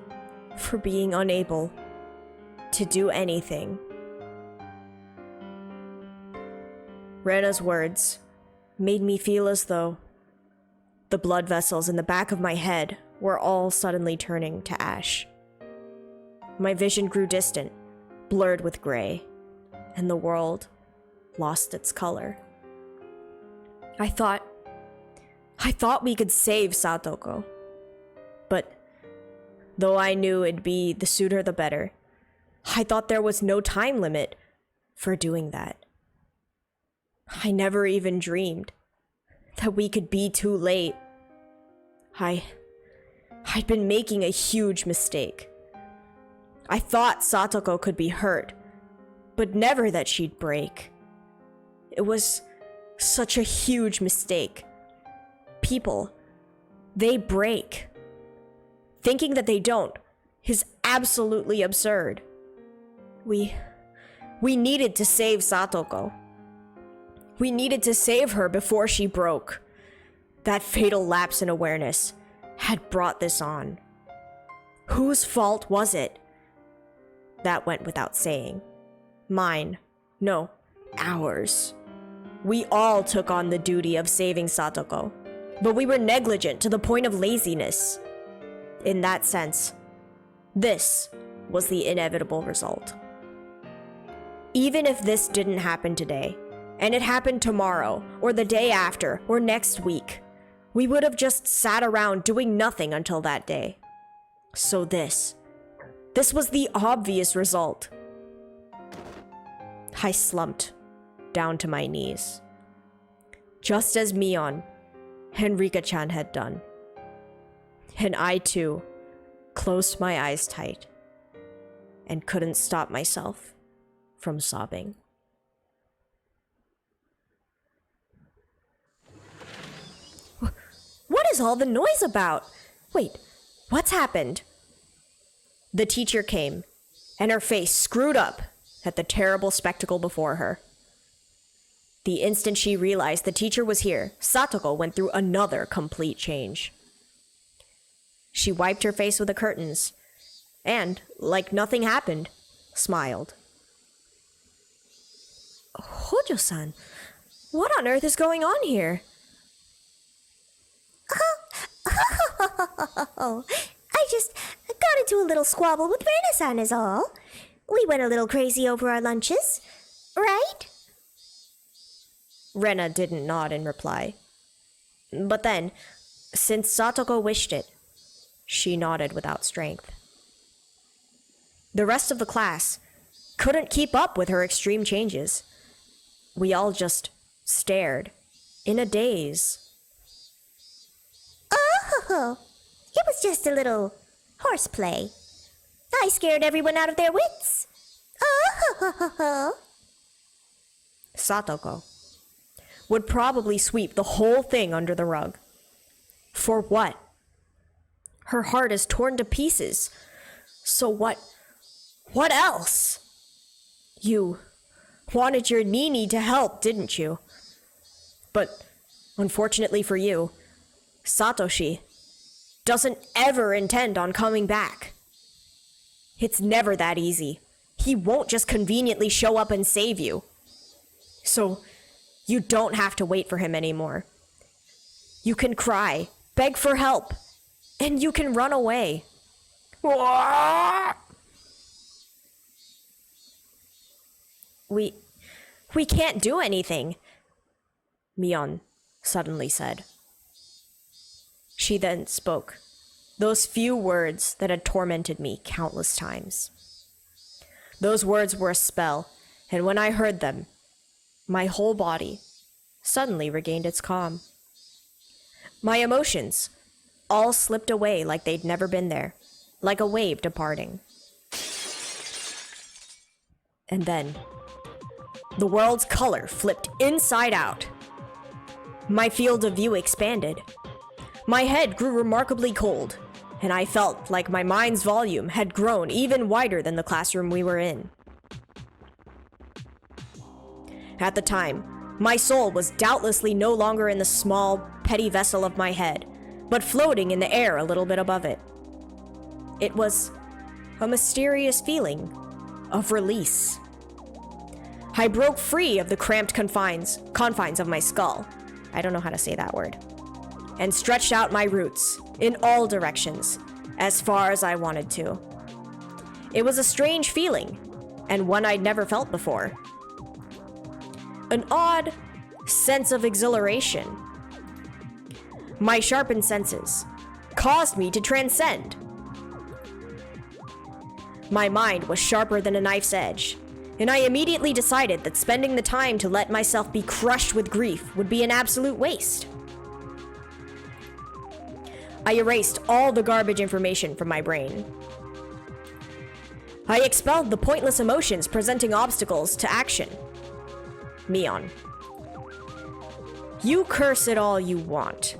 for being unable to do anything. Rena's words made me feel as though the blood vessels in the back of my head were all suddenly turning to ash. My vision grew distant, blurred with gray, and the world lost its color. I thought we could save Satoko. But though I knew it'd be the sooner the better, I thought there was no time limit for doing that. I never even dreamed that we could be too late. I'd been making a huge mistake. I thought Satoko could be hurt, but never that she'd break. It was such a huge mistake. People, they break. Thinking that they don't is absolutely absurd. We needed to save Satoko. We needed to save her before she broke. That fatal lapse in awareness had brought this on. Whose fault was it? That went without saying. Mine. No, ours. We all took on the duty of saving Satoko, but we were negligent to the point of laziness. In that sense, this was the inevitable result. Even if this didn't happen today, and it happened tomorrow, or the day after, or next week, we would have just sat around doing nothing until that day. So this was the obvious result. I slumped down to my knees, just as Mion, Henrika-chan had done. And I too closed my eyes tight and couldn't stop myself from sobbing. What is all the noise about? Wait, what's happened? The teacher came, and her face screwed up at the terrible spectacle before her. The instant she realized the teacher was here, Satoko went through another complete change. She wiped her face with the curtains, and, like nothing happened, smiled. Hojo-san, what on earth is going on here? I just got into a little squabble with Rena-san is all. We went a little crazy over our lunches, right? Rena didn't nod in reply. But then, since Satoko wished it, she nodded without strength. The rest of the class couldn't keep up with her extreme changes. We all just stared, in a daze. Oh, it was just a little horseplay. I scared everyone out of their wits. Oh, Satoko would probably sweep the whole thing under the rug. For what? Her heart is torn to pieces. So what else? You wanted your Nini to help, didn't you? But unfortunately for you, Satoshi doesn't ever intend on coming back. It's never that easy. He won't just conveniently show up and save you. So you don't have to wait for him anymore. You can cry, beg for help, and you can run away. We can't do anything, Mion suddenly said. She then spoke, those few words that had tormented me countless times. Those words were a spell, and when I heard them, my whole body suddenly regained its calm. My emotions all slipped away like they'd never been there, like a wave departing. And then, the world's color flipped inside out. My field of view expanded. My head grew remarkably cold, and I felt like my mind's volume had grown even wider than the classroom we were in. At the time, my soul was doubtlessly no longer in the small, petty vessel of my head, but floating in the air a little bit above it. It was a mysterious feeling of release. I broke free of the cramped confines of my skull. I don't know how to say that word. And stretched out my roots in all directions, as far as I wanted to. It was a strange feeling, and one I'd never felt before. An odd sense of exhilaration. My sharpened senses caused me to transcend. My mind was sharper than a knife's edge, and I immediately decided that spending the time to let myself be crushed with grief would be an absolute waste. I erased all the garbage information from my brain. I expelled the pointless emotions presenting obstacles to action. Mion. You curse it all you want.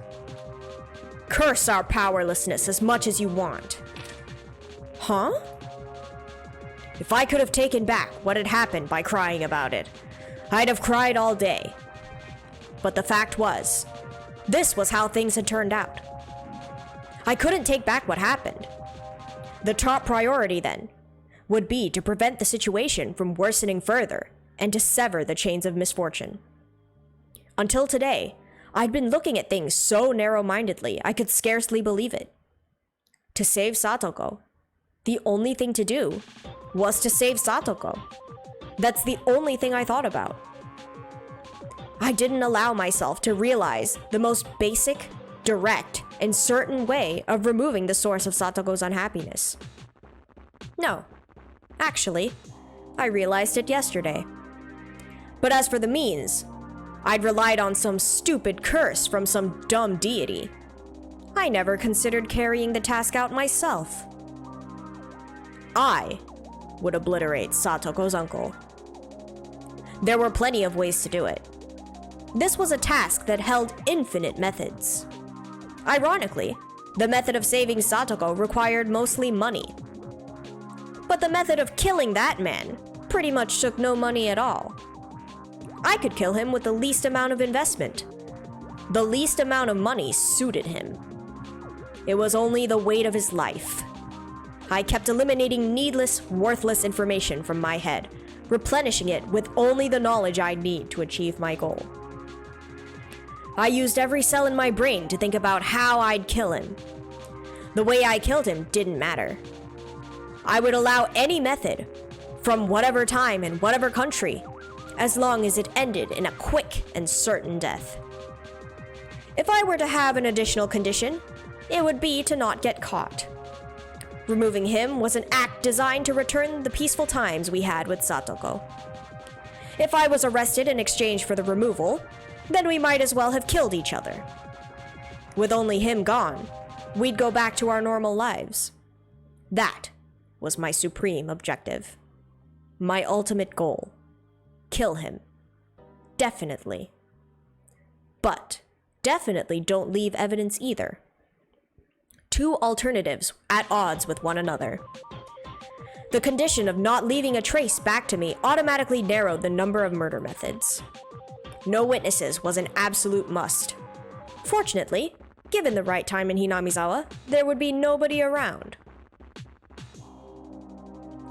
Curse our powerlessness as much as you want. Huh? If I could have taken back what had happened by crying about it, I'd have cried all day. But the fact was, this was how things had turned out. I couldn't take back what happened. The top priority, then, would be to prevent the situation from worsening further and to sever the chains of misfortune. Until today, I'd been looking at things so narrow-mindedly I could scarcely believe it. To save Satoko, the only thing to do was to save Satoko. That's the only thing I thought about. I didn't allow myself to realize the most basic, direct, and certain way of removing the source of Satoko's unhappiness. No, actually, I realized it yesterday. But as for the means, I'd relied on some stupid curse from some dumb deity. I never considered carrying the task out myself. I would obliterate Satoko's uncle. There were plenty of ways to do it. This was a task that held infinite methods. Ironically, the method of saving Satoko required mostly money. But the method of killing that man pretty much took no money at all. I could kill him with the least amount of investment. The least amount of money suited him. It was only the weight of his life. I kept eliminating needless, worthless information from my head, replenishing it with only the knowledge I need to achieve my goal. I used every cell in my brain to think about how I'd kill him. The way I killed him didn't matter. I would allow any method, from whatever time and whatever country, as long as it ended in a quick and certain death. If I were to have an additional condition, it would be to not get caught. Removing him was an act designed to return the peaceful times we had with Satoko. If I was arrested in exchange for the removal, then we might as well have killed each other. With only him gone, we'd go back to our normal lives. That was my supreme objective. My ultimate goal. Kill him. Definitely. But definitely don't leave evidence either. Two alternatives at odds with one another. The condition of not leaving a trace back to me automatically narrowed the number of murder methods. No witnesses was an absolute must. Fortunately, given the right time in Hinamizawa, there would be nobody around.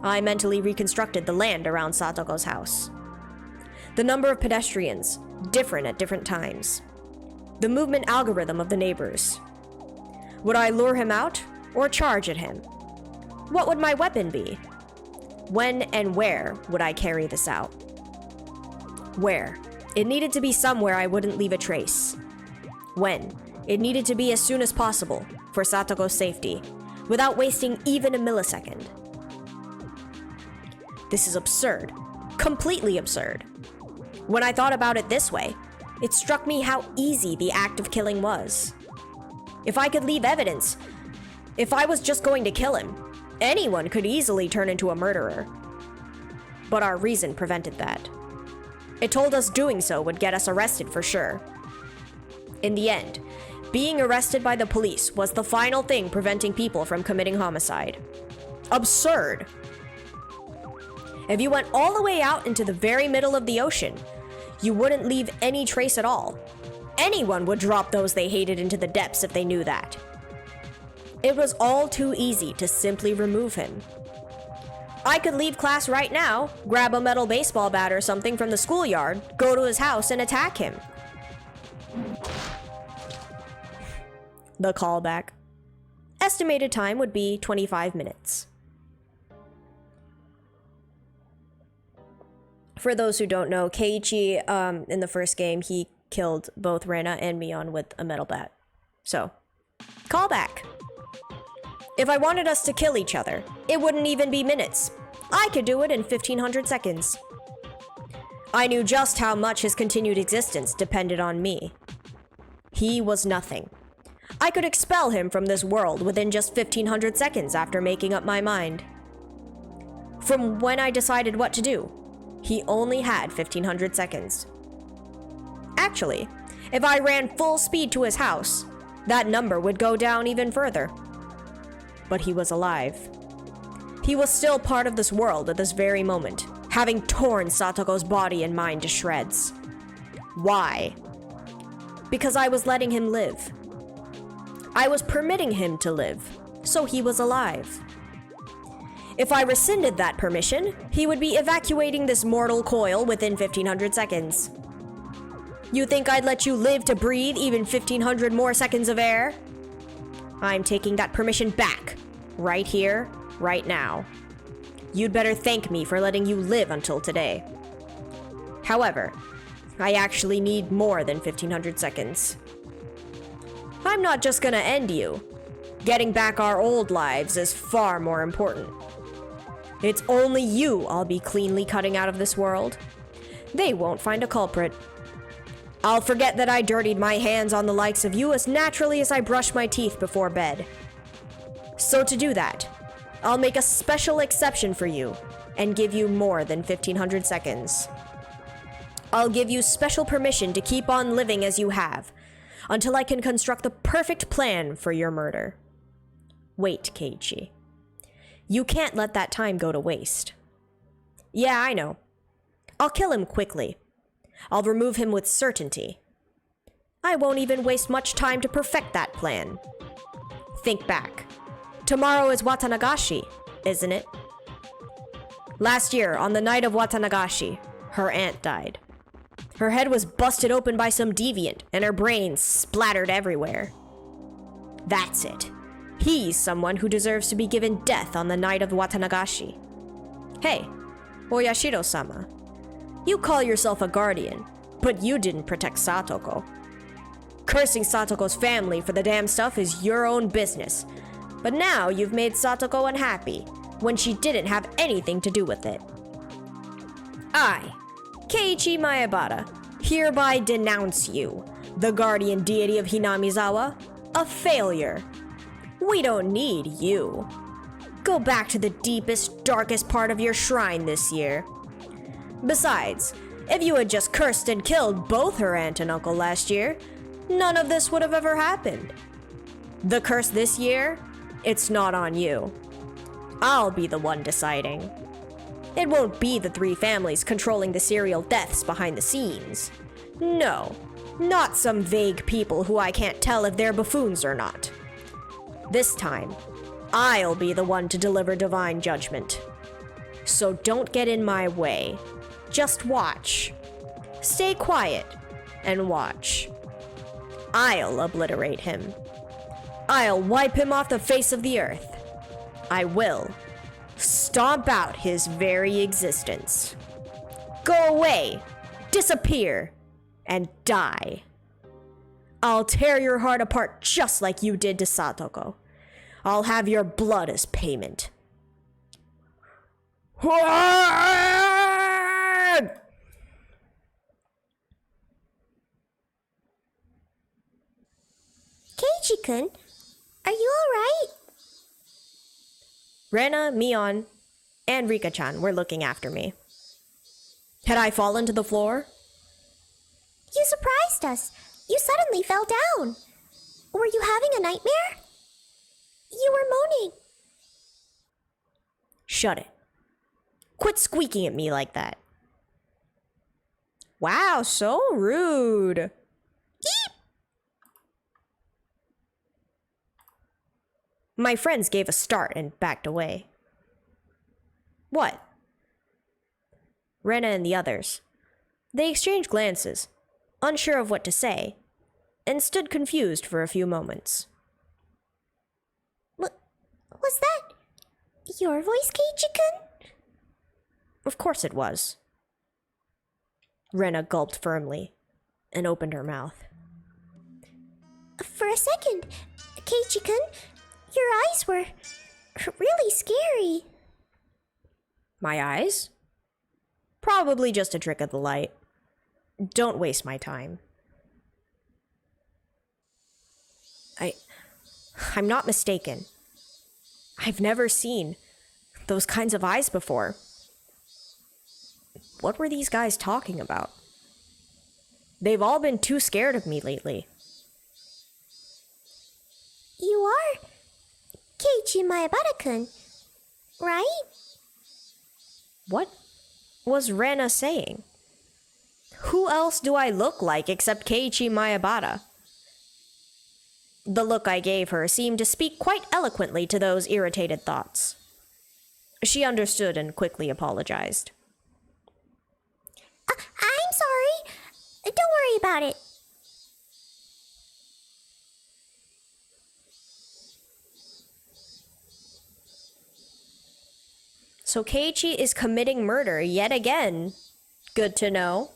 I mentally reconstructed the land around Satoko's house. The number of pedestrians, different at different times. The movement algorithm of the neighbors. Would I lure him out or charge at him? What would my weapon be? When and where would I carry this out? Where? It needed to be somewhere I wouldn't leave a trace. When? It needed to be as soon as possible, for Satoko's safety, without wasting even a millisecond. This is absurd. Completely absurd. When I thought about it this way, it struck me how easy the act of killing was. If I could leave evidence, if I was just going to kill him, anyone could easily turn into a murderer. But our reason prevented that. It told us doing so would get us arrested for sure. In the end, being arrested by the police was the final thing preventing people from committing homicide. Absurd! If you went all the way out into the very middle of the ocean, you wouldn't leave any trace at all. Anyone would drop those they hated into the depths if they knew that. It was all too easy to simply remove him. I could leave class right now, grab a metal baseball bat or something from the schoolyard, go to his house and attack him. The callback. Estimated time would be 25 minutes. For those who don't know, Keiichi, in the first game, he killed both Rena and Mion with a metal bat. So, call back. If I wanted us to kill each other, it wouldn't even be minutes. I could do it in 1500 seconds. I knew just how much his continued existence depended on me. He was nothing. I could expel him from this world within just 1500 seconds after making up my mind. From when I decided what to do, he only had 1500 seconds. Actually, if I ran full speed to his house, that number would go down even further. But he was alive. He was still part of this world at this very moment, having torn Satoko's body and mind to shreds. Why? Because I was letting him live. I was permitting him to live, so he was alive. If I rescinded that permission, he would be evacuating this mortal coil within 1500 seconds. You think I'd let you live to breathe even 1500 more seconds of air? I'm taking that permission back, right here, right now. You'd better thank me for letting you live until today. However, I actually need more than 1500 seconds. I'm not just gonna end you. Getting back our old lives is far more important. It's only you I'll be cleanly cutting out of this world. They won't find a culprit. I'll forget that I dirtied my hands on the likes of you as naturally as I brush my teeth before bed. So to do that, I'll make a special exception for you and give you more than 1500 seconds. I'll give you special permission to keep on living as you have, until I can construct the perfect plan for your murder. Wait, Keiichi. You can't let that time go to waste. Yeah, I know. I'll kill him quickly. I'll remove him with certainty. I won't even waste much time to perfect that plan. Think back. Tomorrow is Watanagashi, isn't it? Last year, on the night of Watanagashi, her aunt died. Her head was busted open by some deviant, and her brains splattered everywhere. That's it. He's someone who deserves to be given death on the night of Watanagashi. Hey, Oyashiro-sama. You call yourself a guardian, but you didn't protect Satoko. Cursing Satoko's family for the damn stuff is your own business. But now you've made Satoko unhappy, when she didn't have anything to do with it. I, Keiichi Maebara, hereby denounce you, the guardian deity of Hinamizawa, a failure. We don't need you. Go back to the deepest, darkest part of your shrine this year. Besides, if you had just cursed and killed both her aunt and uncle last year, none of this would have ever happened. The curse this year, it's not on you. I'll be the one deciding. It won't be the three families controlling the serial deaths behind the scenes. No, not some vague people who I can't tell if they're buffoons or not. This time, I'll be the one to deliver divine judgment. So don't get in my way. Just watch. Stay quiet and watch. I'll obliterate him. I'll wipe him off the face of the earth. I will stomp out his very existence. Go away, disappear, and die. I'll tear your heart apart just like you did to Satoko. I'll have your blood as payment. Keiichi-kun, are you alright? Rena, Mion, and Rika-chan were looking after me. Had I fallen to the floor? You surprised us. You suddenly fell down. Were you having a nightmare? You were moaning. Shut it. Quit squeaking at me like that. Wow, so rude. Eep! My friends gave a start and backed away. What? Rena and the others. They exchanged glances, unsure of what to say, and stood confused for a few moments. Was that your voice, Keiichi-kun? Of course it was. Rena gulped firmly and opened her mouth. For a second, Keiichi-kun, your eyes were really scary. My eyes? Probably just a trick of the light. Don't waste my time. I'm not mistaken. I've never seen those kinds of eyes before. What were these guys talking about? They've all been too scared of me lately. You are Keiichi Maebara-kun, right? What was Rena saying? Who else do I look like except Keiichi Maebara? The look I gave her seemed to speak quite eloquently to those irritated thoughts. She understood and quickly apologized. I'm sorry. Don't worry about it. So Keiichi is committing murder yet again. Good to know.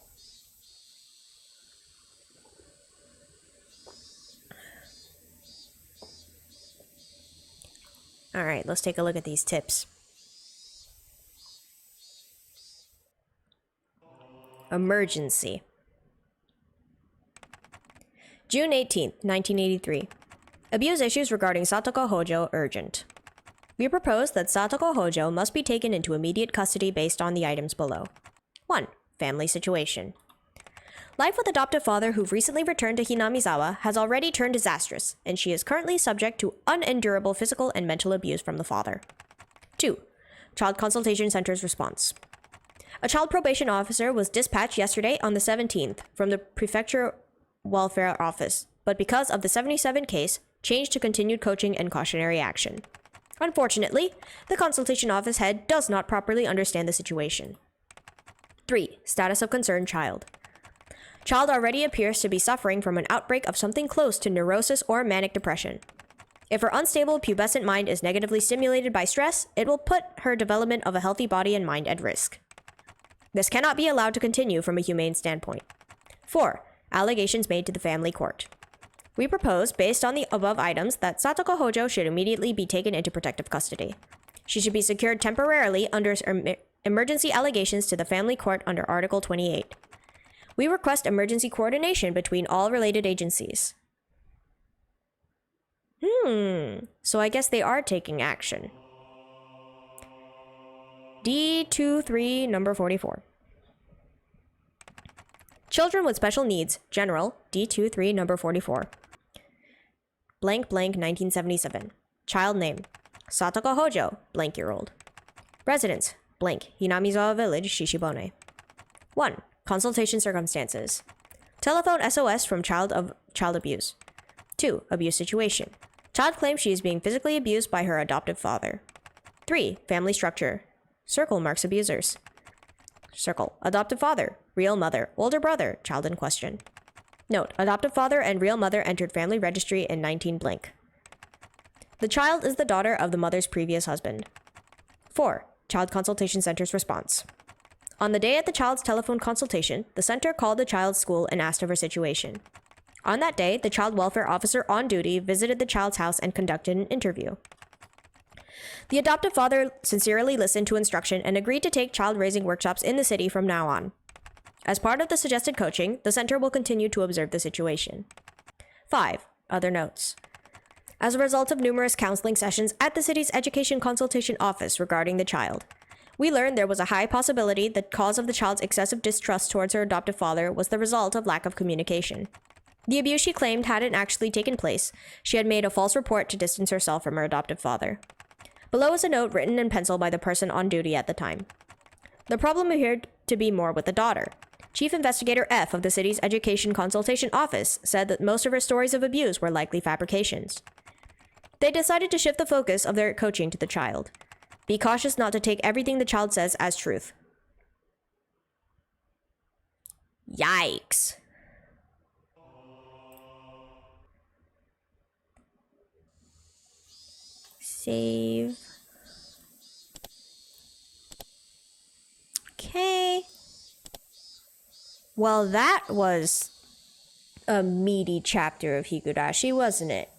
Alright, let's take a look at these tips. Emergency. June 18th, 1983. Abuse issues regarding Satoko Hojo urgent. We propose that Satoko Hojo must be taken into immediate custody based on the items below. 1. Family situation. Life with adoptive father who recently returned to Hinamizawa has already turned disastrous, and she is currently subject to unendurable physical and mental abuse from the father. 2. Child Consultation Center's response. A child probation officer was dispatched yesterday on the 17th from the Prefecture Welfare Office, but because of the 77 case, changed to continued coaching and cautionary action. Unfortunately, the consultation office head does not properly understand the situation. 3. Status of concerned child. Child already appears to be suffering from an outbreak of something close to neurosis or manic depression. If her unstable pubescent mind is negatively stimulated by stress, it will put her development of a healthy body and mind at risk. This cannot be allowed to continue from a humane standpoint. 4. Allegations made to the family court. We propose, based on the above items, that Satoko Hojo should immediately be taken into protective custody. She should be secured temporarily under emergency allegations to the family court under Article 28. We request emergency coordination between all related agencies. So I guess they are taking action. D23, number 44. Children with special needs, general, D23, number 44. Blank blank 1977. Child name, Satoko Hojo, blank-year-old. Residence, blank, Hinamizawa Village, Shishibone. 1. Consultation circumstances. Telephone SOS from child abuse. 2. Abuse situation. Child claims she is being physically abused by her adoptive father. 3. Family structure. Circle marks abusers. Circle. Adoptive father. Real mother. Older brother. Child in question. Note. Adoptive father and real mother entered family registry in 19 blank. The child is the daughter of the mother's previous husband. 4. Child Consultation Center's response. On the day at the child's telephone consultation, the center called the child's school and asked of her situation. On that day, the child welfare officer on duty visited the child's house and conducted an interview. The adoptive father sincerely listened to instruction and agreed to take child-raising workshops in the city from now on. As part of the suggested coaching, the center will continue to observe the situation. 5. Other notes. As a result of numerous counseling sessions at the city's education consultation office regarding the child, we learned there was a high possibility the cause of the child's excessive distrust towards her adoptive father was the result of lack of communication. The abuse she claimed hadn't actually taken place. She had made a false report to distance herself from her adoptive father. Below is a note written in pencil by the person on duty at the time. The problem appeared to be more with the daughter. Chief Investigator F of the city's Education Consultation Office said that most of her stories of abuse were likely fabrications. They decided to shift the focus of their coaching to the child. Be cautious not to take everything the child says as truth. Yikes. Save. Okay. Well, that was a meaty chapter of Higurashi, wasn't it?